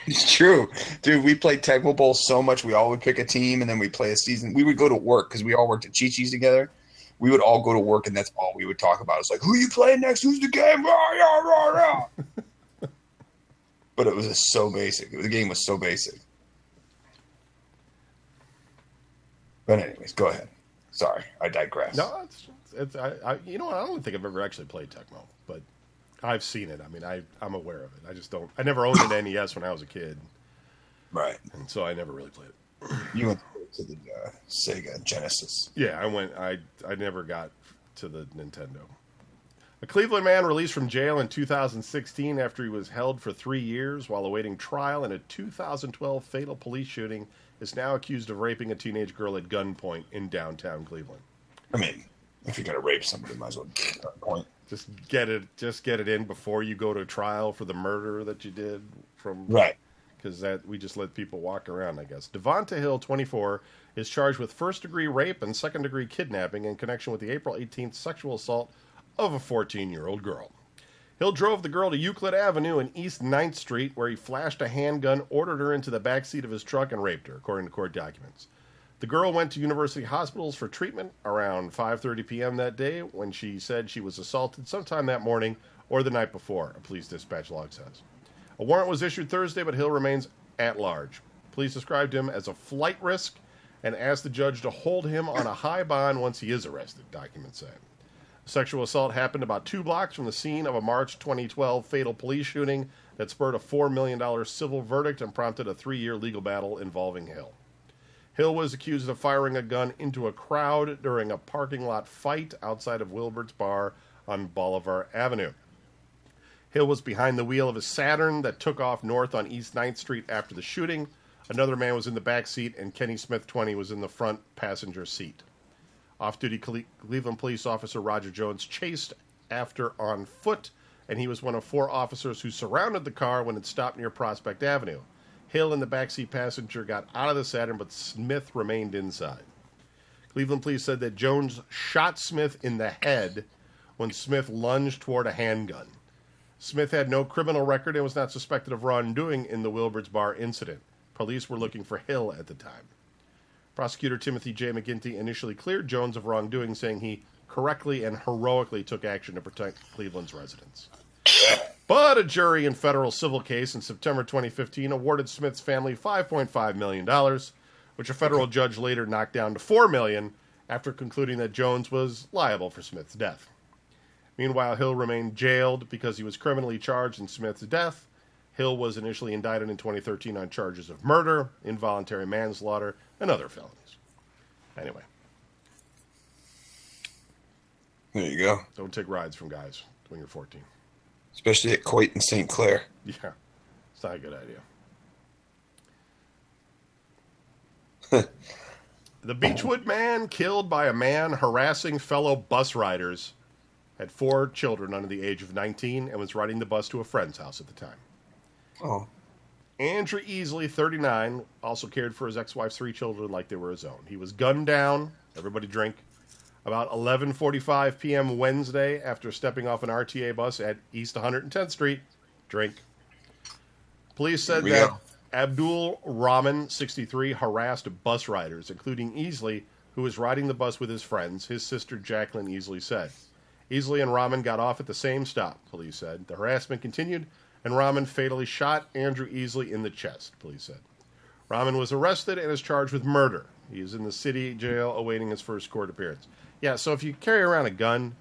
S2: It's true. Dude, we played Tecmo Bowl so much. We all would pick a team, and then we'd play a season. We would go to work because we all worked at Chi-Chi's together. We would all go to work, and that's all we would talk about. It's like, who you playing next? Who's the game? Rah, rah, rah, rah. But it was just so basic. The game was so basic. But anyways, go ahead. Sorry, I digress.
S1: No, I you know what? I don't think I've ever actually played Tecmo, but I've seen it. I mean, I'm aware of it. I just don't. I never owned an NES when I was a kid,
S2: Right.
S1: and so I never really played it.
S2: You went to the Sega Genesis.
S1: Yeah, I never got to the Nintendo. A Cleveland man released from jail in 2016 after he was held for 3 years while awaiting trial in a 2012 fatal police shooting is now accused of raping a teenage girl at gunpoint in downtown Cleveland.
S2: I mean, if you're gonna rape somebody, might as well get that point.
S1: Just get it in before you go to trial for the murder that you did from
S2: Right.
S1: Because that we just let people walk around, I guess. Devonta Hill, 24, is charged with first-degree rape and second-degree kidnapping in connection with the April 18th sexual assault of a 14-year-old girl. Hill drove the girl to Euclid Avenue and East 9th Street, where he flashed a handgun, ordered her into the backseat of his truck, and raped her, according to court documents. The girl went to university hospitals for treatment around 5:30 p.m. that day when she said she was assaulted sometime that morning or the night before, a police dispatch log says. A warrant was issued Thursday, but Hill remains at large. Police described him as a flight risk and asked the judge to hold him on a high bond once he is arrested, documents say. The sexual assault happened about 2 blocks from the scene of a March 2012 fatal police shooting that spurred a $4 million civil verdict and prompted a 3-year legal battle involving Hill. Hill was accused of firing a gun into a crowd during a parking lot fight outside of Wilbert's Bar on Bolivar Avenue. Hill was behind the wheel of a Saturn that took off north on East 9th Street after the shooting. Another man was in the back seat, and Kenny Smith, 20, was in the front passenger seat. Off-duty Cleveland police officer Roger Jones chased after on foot, and he was one of 4 officers who surrounded the car when it stopped near Prospect Avenue. Hill and the backseat passenger got out of the Saturn, but Smith remained inside. Cleveland police said that Jones shot Smith in the head when Smith lunged toward a handgun. Smith had no criminal record and was not suspected of wrongdoing in the Wilbert's Bar incident. Police were looking for Hill at the time. Prosecutor Timothy J. McGinty initially cleared Jones of wrongdoing, saying he correctly and heroically took action to protect Cleveland's residents. But a jury in federal civil case in September 2015 awarded Smith's family $5.5 million, which a federal judge later knocked down to $4 million after concluding that Jones was liable for Smith's death. Meanwhile, Hill remained jailed because he was criminally charged in Smith's death. Hill was initially indicted in 2013 on charges of murder, involuntary manslaughter, and other felonies. Anyway.
S2: There you go.
S1: Don't take rides from guys when you're 14.
S2: Especially at Coit and St. Clair.
S1: Yeah, it's not a good idea. The Beechwood man killed by a man harassing fellow bus riders had 4 children under the age of 19 and was riding the bus to a friend's house at the time.
S2: Oh.
S1: Andrew Easley, 39, also cared for his ex-wife's 3 children like they were his own. He was gunned down, everybody drink, about 11:45 p.m. Wednesday after stepping off an RTA bus at East 110th Street. Drink. Police said that Abdul Rahman, 63, harassed bus riders, including Easley, who was riding the bus with his friends, his sister Jacqueline Easley said. Easley and Rahman got off at the same stop, police said. The harassment continued, and Rahman fatally shot Andrew Easley in the chest, police said. Rahman was arrested and is charged with murder. He is in the city jail awaiting his first court appearance. Yeah, so if you carry around a gun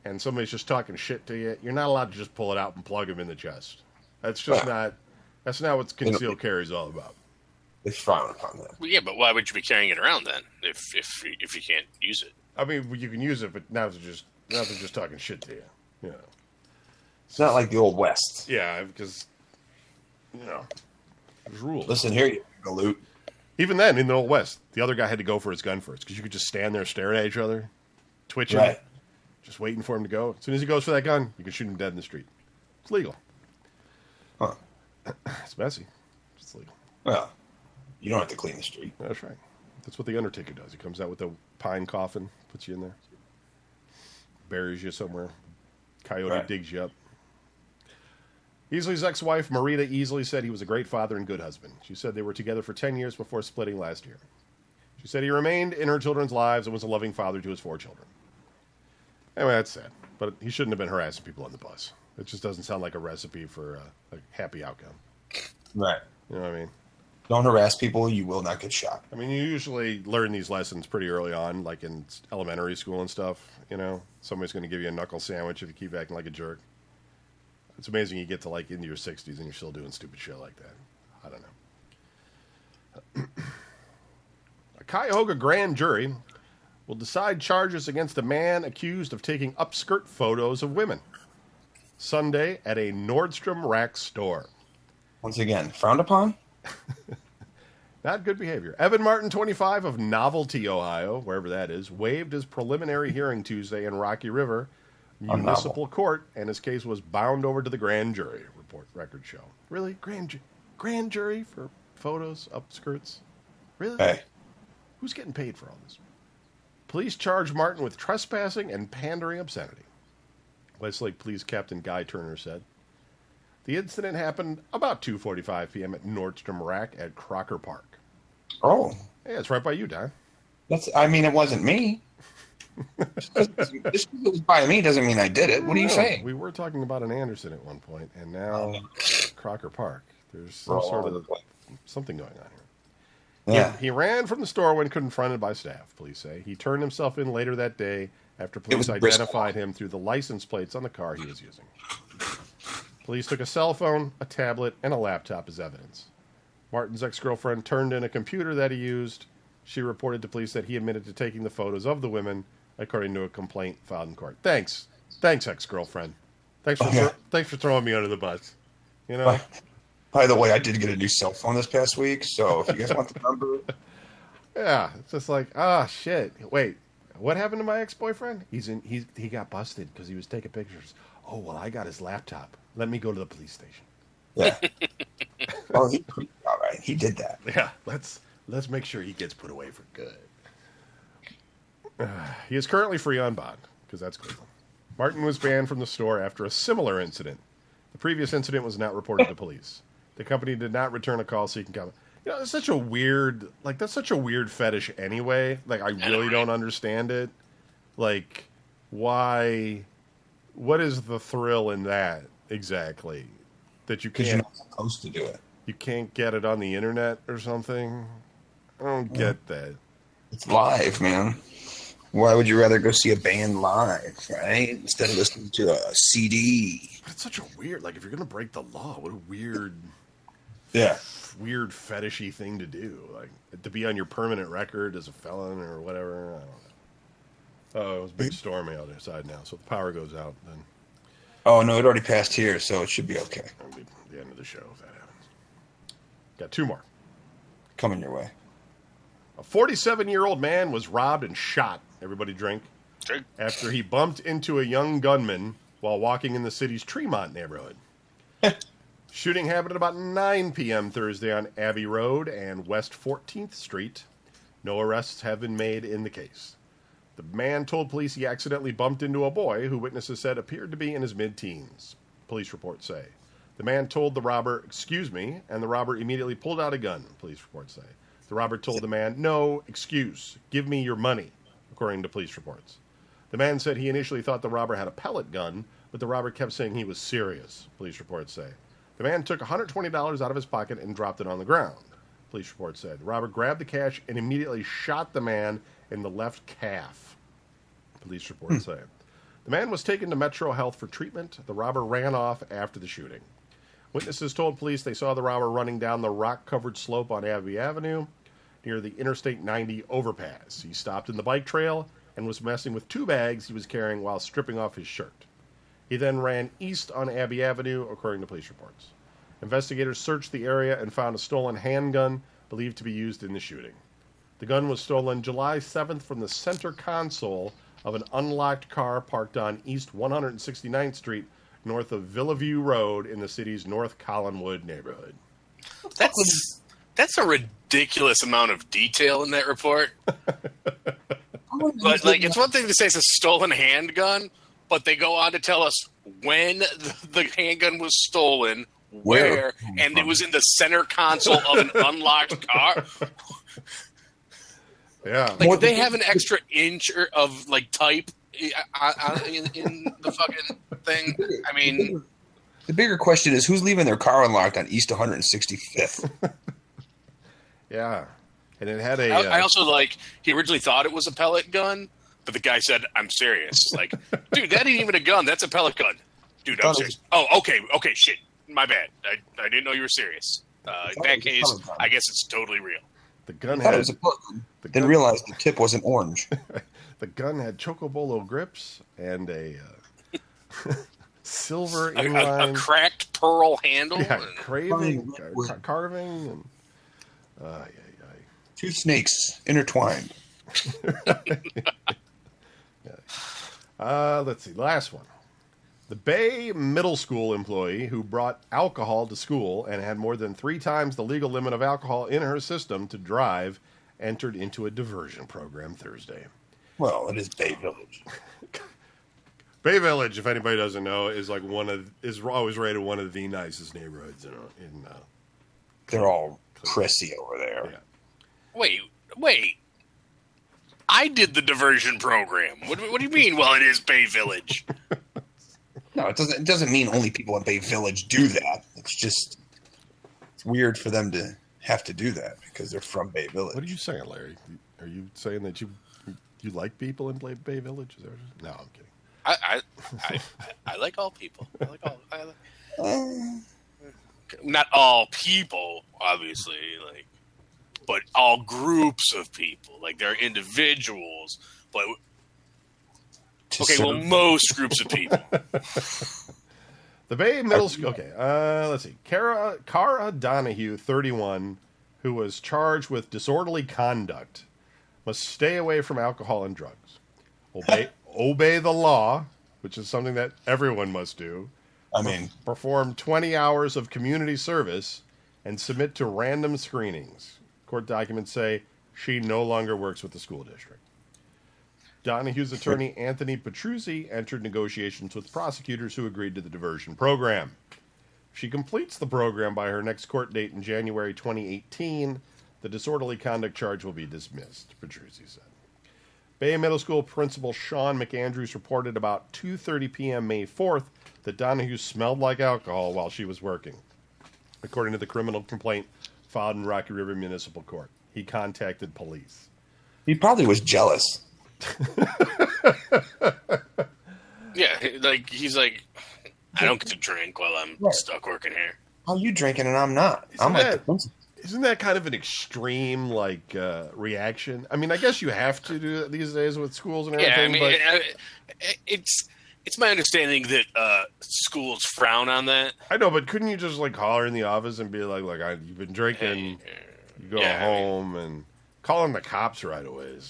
S1: and somebody's just talking shit to you, you're not allowed to just pull it out and plug him in the chest. That's just that's not what concealed carry is all about.
S2: They frown upon that.
S3: Well, yeah, but why would you be carrying it around then if you can't use it?
S1: I mean, you can use it, but now they're just talking shit to you. You know.
S2: It's not like the Old West.
S1: Yeah, because, you know, there's rules.
S2: Listen here, you galoot.
S1: Even then, in the Old West, the other guy had to go for his gun first because you could just stand there staring at each other, twitching, just waiting for him to go. As soon as he goes for that gun, you can shoot him dead in the street. It's legal.
S2: Huh.
S1: It's messy. It's legal.
S2: Well, you don't have to clean the street.
S1: That's right. That's what the Undertaker does. He comes out with a pine coffin, puts you in there, buries you somewhere. Coyote digs you up. Easley's ex-wife, Marita Easley, said he was a great father and good husband. She said they were together for 10 years before splitting last year. She said he remained in her children's lives and was a loving father to his 4 children. Anyway, that's sad. But he shouldn't have been harassing people on the bus. It just doesn't sound like a recipe for a happy outcome.
S2: Right.
S1: You know what I mean?
S2: Don't harass people, you will not get shot.
S1: I mean, you usually learn these lessons pretty early on, like in elementary school and stuff. You know, somebody's going to give you a knuckle sandwich if you keep acting like a jerk. It's amazing you get to like into your 60s and you're still doing stupid shit like that. I don't know. A Cuyahoga grand jury will decide charges against a man accused of taking upskirt photos of women Sunday at a Nordstrom Rack store.
S2: Once again, frowned upon?
S1: Not good behavior. Evan Martin, 25, of Novelty, Ohio, wherever that is, waived his preliminary hearing Tuesday in Rocky River Municipal Court, and his case was bound over to the grand jury, records show. Really? Grand jury for photos, upskirts? Really?
S2: Hey.
S1: Who's getting paid for all this? Police charged Martin with trespassing and pandering obscenity. Westlake Police Captain Guy Turner said. The incident happened about 2:45 p.m. at Nordstrom Rack at Crocker Park.
S2: Oh.
S1: Yeah, it's right by you, Don.
S2: It wasn't me. Just because it was by me doesn't mean I did it. What are you saying?
S1: We were talking about an Anderson at one point, and now Crocker Park. There's some sort of something going on here.
S2: Yeah.
S1: He ran from the store when confronted by staff, police say. He turned himself in later that day after police identified him through the license plates on the car he was using. Police took a cell phone, a tablet, and a laptop as evidence. Martin's ex-girlfriend turned in a computer that he used. She reported to police that he admitted to taking the photos of the women, according to a complaint filed in court. Thanks, ex-girlfriend. Thanks for throwing me under the bus. You know.
S2: By the way, I did get a new cell phone this past week, so if you guys want the number,
S1: yeah, it's just like, shit. Wait, what happened to my ex-boyfriend? He got busted because he was taking pictures. Oh well, I got his laptop. Let me go to the police station.
S2: Yeah. Well, all right. He did that.
S1: Yeah, let's make sure he gets put away for good. He is currently free on bond, because that's Cleveland. Martin was banned from the store after a similar incident. The previous incident was not reported to police. The company did not return a call seeking comment. You know, it's such a weird, that's such a weird fetish anyway. Like, I really don't understand it. Like, why, what is the thrill in that exactly? That you
S2: Because
S1: can't,
S2: you're not supposed to do it.
S1: you can't get it on the internet or something? I don't get that.
S2: It's live, man. Why would you rather go see a band live, right? Instead of listening to a CD.
S1: But it's such a weird, like, if you're going to break the law, what a weird,
S2: Yeah.
S1: weird fetishy thing to do. Like, to be on your permanent record as a felon or whatever. I don't know. Oh, it was a big stormy outside now, so if the power goes out, then
S2: Oh, no, it already passed here, so it should be okay.
S1: that'll be the end of the show if that happens. Got two more.
S2: Coming your way.
S1: A 47-year-old man was robbed and shot. Everybody drink.
S3: Drink.
S1: After he bumped into a young gunman while walking in the city's Tremont neighborhood. Shooting happened at about 9 p.m. Thursday on Abbey Road and West 14th Street. No arrests have been made in the case. The man told police he accidentally bumped into a boy who witnesses said appeared to be in his mid-teens, police reports say. The man told the robber, "Excuse me," and the robber immediately pulled out a gun, police reports say. The robber told the man, "No excuse, give me your money," according to police reports. The man said he initially thought the robber had a pellet gun, but the robber kept saying he was serious, police reports say. The man took $120 out of his pocket and dropped it on the ground, police reports said. The robber grabbed the cash and immediately shot the man in the left calf, police reports say. The man was taken to Metro Health for treatment. The robber ran off after the shooting. Witnesses told police they saw the robber running down the rock-covered slope on Abbey Avenue near the Interstate 90 overpass. He stopped in the bike trail and was messing with two bags he was carrying while stripping off his shirt. He then ran east on Abbey Avenue, according to police reports. Investigators searched the area and found a stolen handgun believed to be used in the shooting. The gun was stolen July 7th from the center console of an unlocked car parked on East 169th Street, north of Villaview Road in the city's North Collinwood neighborhood.
S3: That's a ridiculous amount of detail in that report. But like, it's one thing to say it's a stolen handgun, but they go on to tell us when the handgun was stolen, where, and it was in the center console of an unlocked car.
S1: Yeah.
S3: Like, they have an extra inch of like type in the fucking thing. I mean,
S2: the bigger question is who's leaving their car unlocked on East 165th?
S1: Yeah. And it had a...
S3: I also like, he originally thought it was a pellet gun, but the guy said, "I'm serious." Like, dude, that ain't even a gun. That's a pellet gun. Dude, I'm serious. Oh, okay, shit. My bad. I didn't know you were serious. In that case, I guess it's totally real.
S1: The gun
S2: I thought
S1: had...
S2: it was a pellet gun, then realized the tip wasn't orange.
S1: The gun had Chocobolo grips and a silver inline...
S3: A cracked pearl handle.
S1: Yeah,
S3: and
S1: carving. And,
S2: Two snakes intertwined.
S1: Let's see. Last one. The Bay Middle School employee who brought alcohol to school and had more than 3 times the legal limit of alcohol in her system to drive entered into a diversion program Thursday.
S2: Well, it is Bay Village.
S1: Bay Village, if anybody doesn't know, is like is always rated one of the nicest neighborhoods in
S2: They're all prissy over there.
S1: Yeah.
S3: Wait. I did the diversion program. What do you mean? Well, it is Bay Village.
S2: No, it doesn't mean only people in Bay Village do that. It's weird for them to have to do that because they're from Bay Village.
S1: What are you saying, Larry? Are you saying that you like people in Bay Village? Is that, no, I'm kidding.
S3: I like all people. Not all people, obviously, like, but all groups of people. Like, there are individuals, but most groups of people.
S1: The Bay Middle School. Okay, let's see. Cara Donahue, 31, who was charged with disorderly conduct, must stay away from alcohol and drugs. Obey the law, which is something that everyone must do.
S2: I mean,
S1: perform 20 hours of community service and submit to random screenings. Court documents say she no longer works with the school district. Donahue's attorney, Anthony Petruzzi, entered negotiations with prosecutors who agreed to the diversion program. If she completes the program by her next court date in January 2018, the disorderly conduct charge will be dismissed, Petruzzi said. Bay Middle School Principal Sean McAndrews reported about 2:30 p.m. May 4th that Donahue smelled like alcohol while she was working, according to the criminal complaint filed in Rocky River Municipal Court. He contacted police.
S2: He probably was jealous.
S3: Yeah, like he's like, I don't get to drink while I'm stuck working here.
S2: How you drinking and I'm not?
S1: Isn't that kind of an extreme reaction? I mean, I guess you have to do it these days with schools and everything.
S3: Yeah, I mean, it's my understanding that schools frown on that.
S1: I know, but couldn't you just call her in the office and be like, "Look, you've been drinking. You go home and calling the cops right away."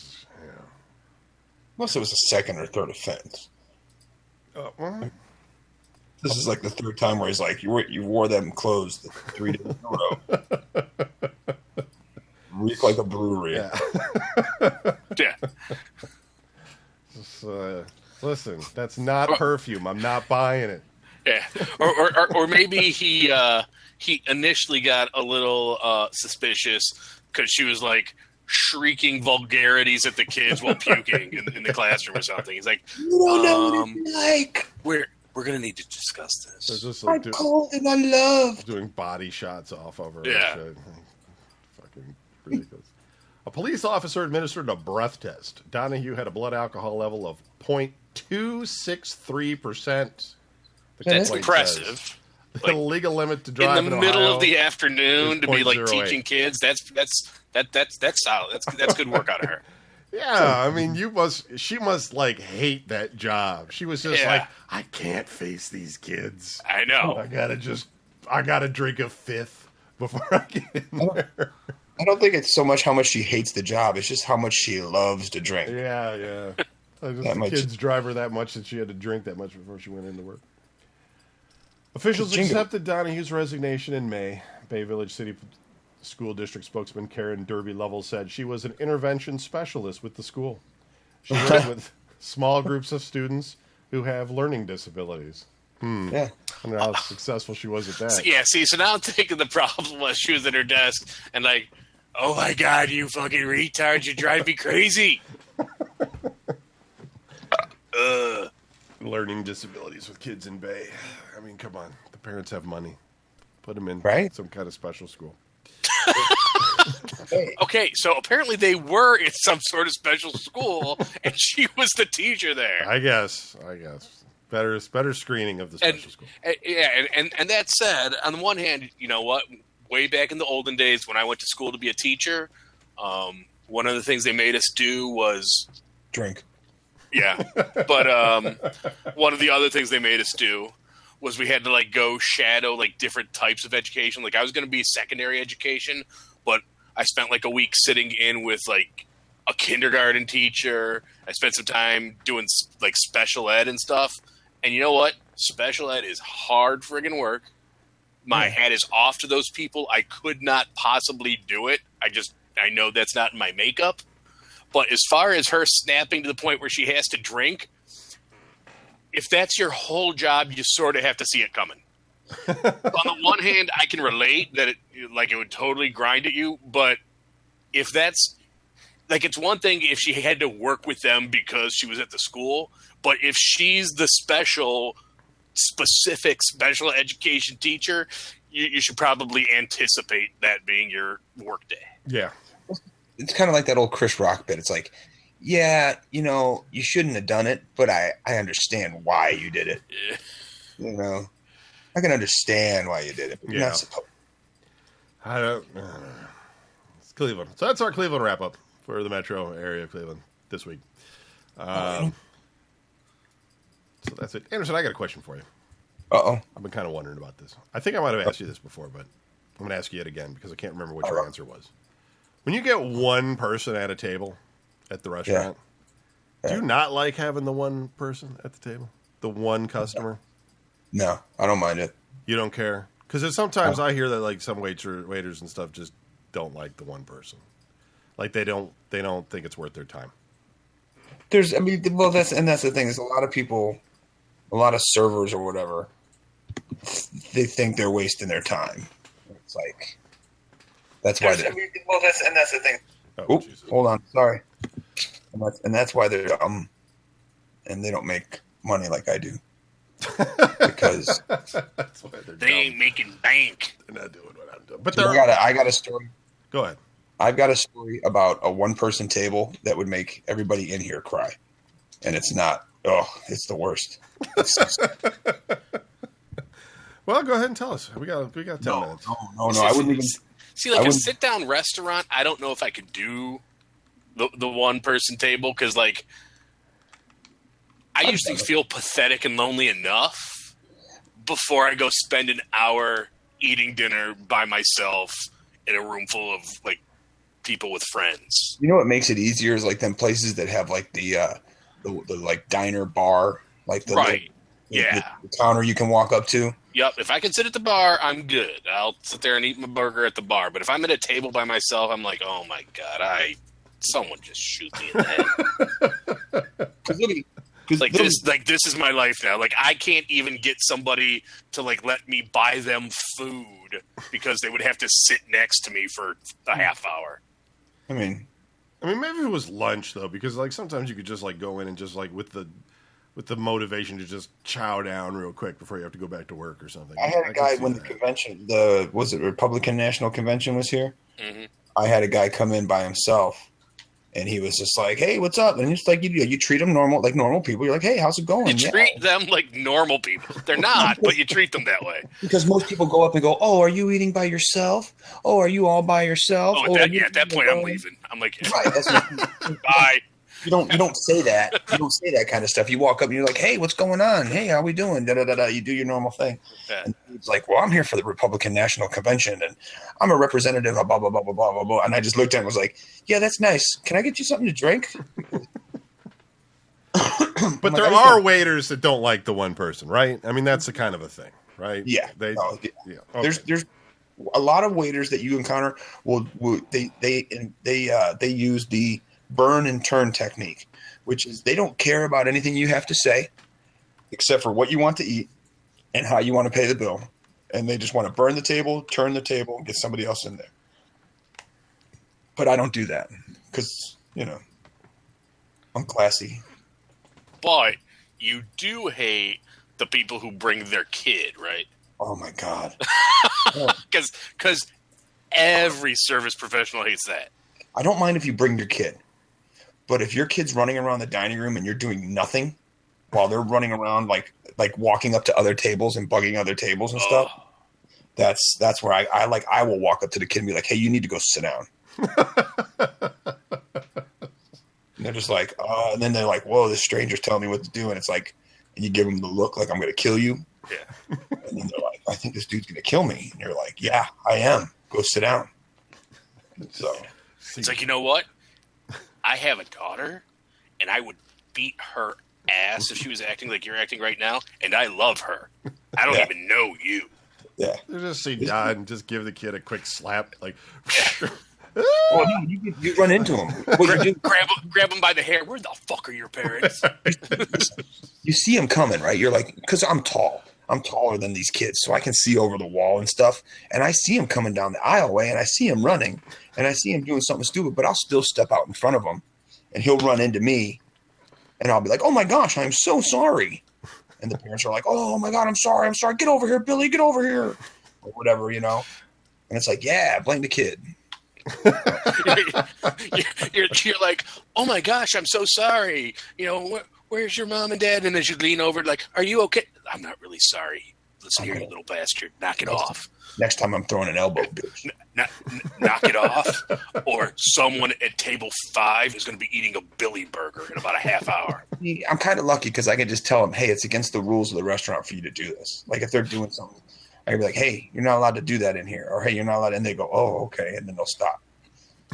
S2: Unless it was a second or third offense.
S1: Well,
S2: this is like the third time where he's like, you wore them clothes 3 days in a row. Reek like a brewery.
S1: Yeah.
S3: Yeah.
S1: Just, listen, that's not perfume. I'm not buying it.
S3: Yeah. Or maybe he initially got a little suspicious because she was like shrieking vulgarities at the kids while puking in the classroom or something. He's like,
S2: you don't know what it's like.
S3: We're going to need to discuss this.
S1: They're just
S2: I'm cold and I love.
S1: Doing body shots off of her.
S3: Yeah.
S1: And shit. Fucking ridiculous. A police officer administered a breath test. Donahue had a blood alcohol level of 0.263%.
S3: That's impressive.
S1: The legal limit to drive
S3: in the middle
S1: Ohio
S3: of the afternoon to be like
S1: 0.08.
S3: teaching kids. That's solid. That's good work out of her.
S1: Yeah, I mean, she must hate that job. She was just I can't face these kids.
S3: I know.
S1: I gotta drink a fifth before I get in there.
S2: I don't think it's so much how much she hates the job. It's just how much she loves to drink.
S1: Yeah. The kids drive her that much that she had to drink that much before she went into work. Officials accepted Donahue's resignation in May. Bay Village City School District spokesman Karen Derby Lovell said she was an intervention specialist with the school. She worked with small groups of students who have learning disabilities.
S2: Yeah.
S1: I don't know how successful she was at that.
S3: So now I'm thinking the problem was she was at her desk and like, oh my God, you fucking retard, you drive me crazy.
S1: Learning disabilities with kids in Bay. I mean, come on. The parents have money. Put them in some kind of special school.
S3: Okay, so apparently they were in some sort of special school, and she was the teacher there.
S1: I guess. Better screening of the special school.
S3: And that said, on the one hand, you know what? Way back in the olden days when I went to school to be a teacher, one of the things they made us do was
S2: drink.
S3: Yeah, but one of the other things they made us do was we had to go shadow different types of education. I was going to be secondary education, but I spent a week sitting in with a kindergarten teacher. I spent some time doing special ed and stuff. And you know what? Special ed is hard friggin' work. My hat is off to those people. I could not possibly do it. I know that's not in my makeup. But as far as her snapping to the point where she has to drink, if that's your whole job, you sort of have to see it coming. On the one hand, I can relate that it would totally grind at you. But if that's it's one thing if she had to work with them because she was at the school. But if she's the specific special education teacher, you should probably anticipate that being your work day.
S1: Yeah.
S2: It's kind of like that old Chris Rock bit. It's like, yeah, you shouldn't have done it, but I understand why you did it.
S3: Yeah.
S2: I can understand why you did it, but you're not supposed.
S1: I don't. It's Cleveland. So that's our Cleveland wrap up for the metro area of Cleveland this week. So that's it. Anderson, I got a question for you.
S2: Uh-oh.
S1: I've been kind of wondering about this. I think I might have asked you this before, but I'm going to ask you it again because I can't remember what your answer was. When you get one person at a table at the restaurant, do you not like having the one person at the table? The one customer?
S2: No, I don't mind it.
S1: You don't care? Because sometimes I hear that like some waiters and stuff just don't like the one person. Like they don't think it's worth their time.
S2: That's the thing. There's a lot of people, a lot of servers or whatever, they think they're wasting their time. It's like, that's why they're. That's the thing. Oh, hold on. Sorry. And that's why they're dumb and they don't make money like I do. Because
S1: that's why
S3: they ain't making bank.
S1: They're not doing what I'm doing. But
S2: I got a story.
S1: Go ahead.
S2: I've got a story about a one-person table that would make everybody in here cry, and it's not. Oh, it's the worst.
S1: Well, go ahead and tell us. We got 10 minutes.
S2: No. I wouldn't even
S3: see like a sit-down restaurant. I don't know if I could do the one-person table because like I usually feel pathetic and lonely enough before I go spend an hour eating dinner by myself in a room full of like people with friends.
S2: You know what makes it easier is like them places that have like the like diner bar, like the the counter you can walk up to.
S3: Yep. If I can sit at the bar, I'm good. I'll sit there and eat my burger at the bar. But if I'm at a table by myself, I'm like, oh my God, someone just shoot me in the head. This is my life now. Like I can't even get somebody to like let me buy them food because they would have to sit next to me for a half hour.
S1: I mean, maybe it was lunch though, because like sometimes you could just like go in and just like with the motivation to just chow down real quick before you have to go back to work or something.
S2: I had a guy when the convention, was it Republican National Convention was here?
S3: Mm-hmm.
S2: I had a guy come in by himself. And he was just like, "Hey, what's up?" And it's like you treat them like normal people. You're like, "Hey, how's it going?"
S3: You treat them like normal people. They're not, but you treat them that way.
S2: Because most people go up and go, "Oh, are you eating by yourself? Oh, are you all by yourself?"
S3: At that point, I'm leaving. I'm like, right, bye.
S2: You don't say that. You don't say that kind of stuff. You walk up and you're like, "Hey, what's going on? Hey, how we doing?" Da da da da. You do your normal thing. Yeah. And he's like, "Well, I'm here for the Republican National Convention, and I'm a representative of blah blah blah blah blah blah blah." And I just looked at him and was like, "Yeah, that's nice. Can I get you something to drink?"
S1: But there are waiters that don't like the one person, right? I mean, that's the kind of a thing, right?
S2: Yeah.
S1: Okay.
S2: There's a lot of waiters that you encounter they use the burn and turn technique, which is they don't care about anything you have to say except for what you want to eat and how you want to pay the bill. And they just want to burn the table, turn the table, get somebody else in there. But I don't do that because, I'm classy.
S3: But you do hate the people who bring their kid, right?
S2: Oh, my God.
S3: Because every service professional hates that.
S2: I don't mind if you bring your kid. But if your kid's running around the dining room and you're doing nothing while they're running around like walking up to other tables and bugging other tables and stuff, that's where I will walk up to the kid and be like, "Hey, you need to go sit down." And they're just like, and then they're like, "Whoa, this stranger's telling me what to do," and it's like, and you give them the look like I'm going to kill you.
S3: Yeah.
S2: And then they're like, "I think this dude's going to kill me," and you're like, "Yeah, I am. Go sit down." So
S3: it's like, you know what? I have a daughter, and I would beat her ass if she was acting like you're acting right now, and I love her. I don't even know you.
S2: Yeah.
S1: You just see Dad and just give the kid a quick slap, like.
S2: Well, you run into him. What you do?
S3: Grab him by the hair. Where the fuck are your parents?
S2: You see him coming, right? You're like, because I'm tall. I'm taller than these kids, so I can see over the wall and stuff. And I see him coming down the aisleway, and I see him running, and I see him doing something stupid, but I'll still step out in front of him, and he'll run into me, and I'll be like, "Oh, my gosh, I'm so sorry." And the parents are like, "Oh, my God, I'm sorry. Get over here, Billy. Get over here." or whatever, And it's like, yeah, blame the kid.
S3: you're like, oh my gosh, I'm so sorry. Where's your mom and dad? And as you lean over, like, are you okay? I'm not really sorry. Listen here, you little bastard. Knock it off.
S2: Next time I'm throwing an elbow, bitch.
S3: Knock it off. Or someone at table 5 is going to be eating a Billy burger in about a half hour.
S2: I'm kind of lucky because I can just tell them, hey, it's against the rules of the restaurant for you to do this. Like if they're doing something, I can be like, hey, you're not allowed to do that in here. Or, hey, you're not allowed. And they go, oh, okay. And then they'll stop.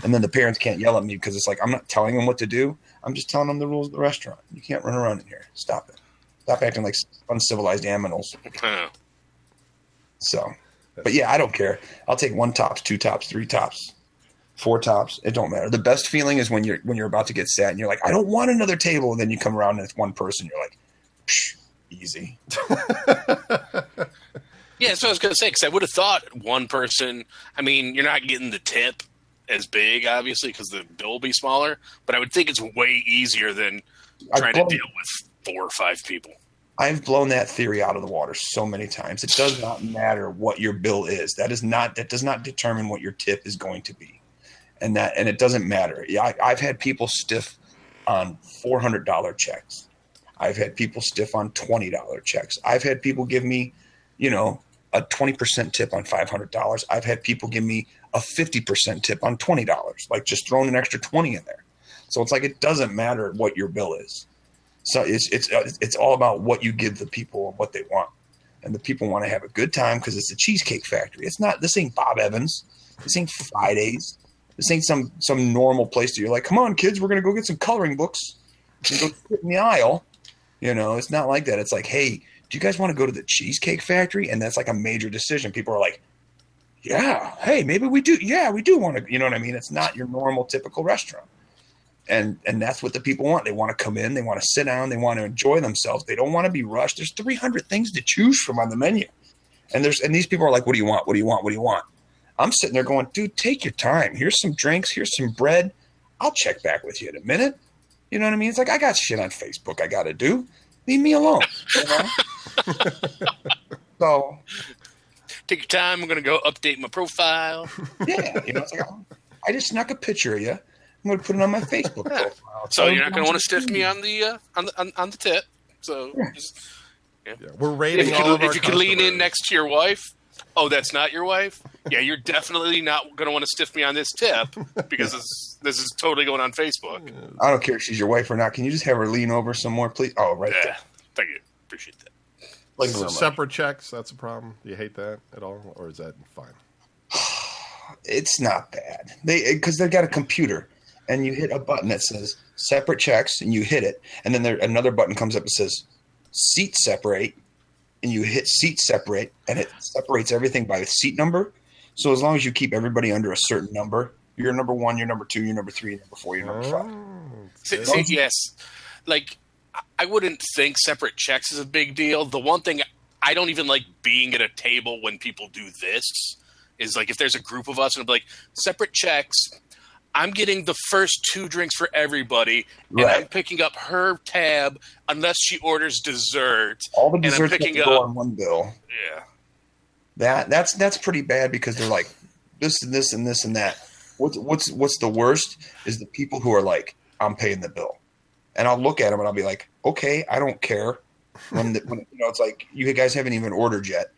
S2: And then the parents can't yell at me because it's like, I'm not telling them what to do. I'm just telling them the rules of the restaurant. You can't run around in here. Stop it. Stop acting like uncivilized animals. So, but yeah, I don't care. I'll take 1 tops, 2 tops, 3 tops, 4 tops. It don't matter. The best feeling is when you're about to get sat and you're like, I don't want another table. And then you come around and it's one person. You're like, psh, easy.
S3: Yeah, that's what I was going to say, because I would have thought one person, I mean, you're not getting the tip as big, obviously, because the bill will be smaller, but I would think it's way easier than trying to deal with 4 or 5 people.
S2: I've blown that theory out of the water so many times. It does not matter what your bill is. That does not determine what your tip is going to be. And it doesn't matter. Yeah, I've had people stiff on $400 checks. I've had people stiff on $20 checks. I've had people give me, a 20% tip on $500. I've had people give me a 50% tip on $20, like just throwing an extra 20 in there. So it's like, it doesn't matter what your bill is. So it's all about what you give the people and what they want. And the people want to have a good time because it's a Cheesecake Factory. This ain't Bob Evans. This ain't Fridays. This ain't some normal place that you're like, come on, kids, we're going to go get some coloring books and go sit in the aisle. It's not like that. It's like, hey, do you guys want to go to the Cheesecake Factory? And that's like a major decision. People are like, yeah, hey, maybe we do. Yeah, we do want to, you know what I mean? It's not your normal, typical restaurant. And that's what the people want. They want to come in. They want to sit down. They want to enjoy themselves. They don't want to be rushed. There's 300 things to choose from on the menu. And these people are like, what do you want? What do you want? What do you want? I'm sitting there going, dude, take your time. Here's some drinks. Here's some bread. I'll check back with you in a minute. You know what I mean? It's like, I got shit on Facebook I got to do. Leave me alone. So
S3: take your time. I'm going to go update my profile.
S2: Yeah. It's like, I just snuck a picture of you. I'm going to put it on my Facebook profile.
S3: So you're not going to want to stiff me on the tip. So
S1: yeah. We're rating
S3: if you can lean in next to your wife. Oh, that's not your wife? Yeah, you're definitely not going to want to stiff me on this tip because this is totally going on Facebook.
S2: I don't care if she's your wife or not. Can you just have her lean over some more, please? Oh, right there.
S3: Thank you. Appreciate that.
S1: Like separate checks, that's a problem. Do you hate that at all? Or is that fine?
S2: It's not bad. Because they've got a computer. And you hit a button that says separate checks, and you hit it. And then another button comes up that says seat separate. And you hit seat separate, and it separates everything by seat number. So as long as you keep everybody under a certain number, you're number 1, you're number 2, you're number 3, number 4, you're number 5.
S3: Yes. Like, I wouldn't think separate checks is a big deal. The one thing I don't even like being at a table when people do this is like if there's a group of us and it'll be like separate checks, I'm getting the first 2 drinks for everybody, and I'm picking up her tab unless she orders dessert.
S2: All the desserts have to go on one bill.
S3: Yeah,
S2: that's pretty bad because they're like this and this and this and that. What's the worst is the people who are like, I'm paying the bill, and I'll look at them and I'll be like, okay, I don't care. When it's like you guys haven't even ordered yet.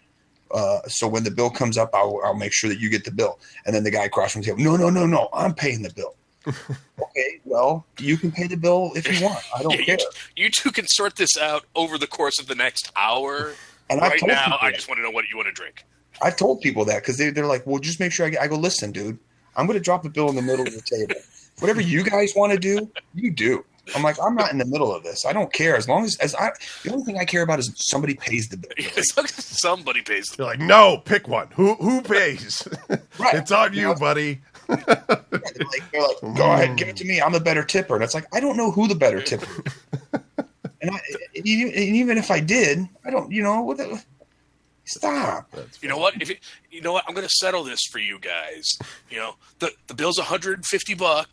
S2: So when the bill comes up, I'll make sure that you get the bill. And then the guy across from me, no, I'm paying the bill. Okay, well, you can pay the bill if you want. I don't care.
S3: You two can sort this out over the course of the next hour.
S2: And
S3: right now, I just want to know what you want to drink.
S2: I've told people that because they're like, well, just make sure I go, listen, dude, I'm going to drop a bill in the middle of the table. Whatever you guys want to do, you do. I'm like, I'm not in the middle of this. I don't care. As long as the only thing I care about is somebody pays the bill.
S3: Somebody pays the bill.
S1: You're like, no, pick one. Who pays?
S2: Right.
S1: It's on you, buddy.
S2: They're like, go ahead, give it to me. I'm the better tipper. And it's like, I don't know who the better tipper is. And even if I did, I don't, stop.
S3: You know what? I'm going to settle this for you guys. The bill's $150.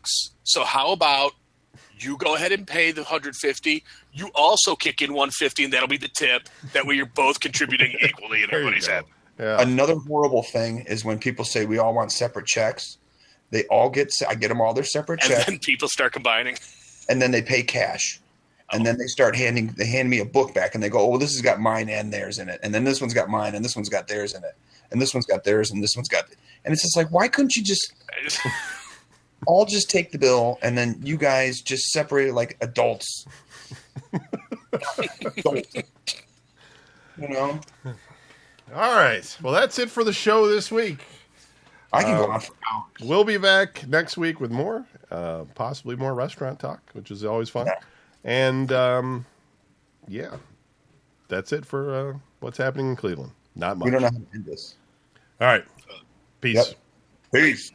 S3: So how about you go ahead and pay the $150. You also kick in $150, and that'll be the tip. That way, you're both contributing equally, and everybody's happy.
S1: Yeah.
S2: Another horrible thing is when people say we all want separate checks. They all I get them all their separate
S3: And
S2: checks,
S3: then people start combining.
S2: and then they pay cash. And then they start they hand me a book back and they go, oh, well, this has got mine and theirs in it. And then this one's got mine and this one's got theirs in it. And this one's got theirs and this one's got, and it's just like, why couldn't you just all just take the bill and then you guys just separate it like adults? You know?
S1: All right. Well, that's it for the show this week.
S2: I can go on for hours.
S1: We'll be back next week with more, possibly more restaurant talk, which is always fun.
S2: Yeah.
S1: And, yeah, that's it for what's happening in Cleveland. Not much.
S2: We don't know how to end this.
S1: All right. Peace.
S2: Yep. Peace.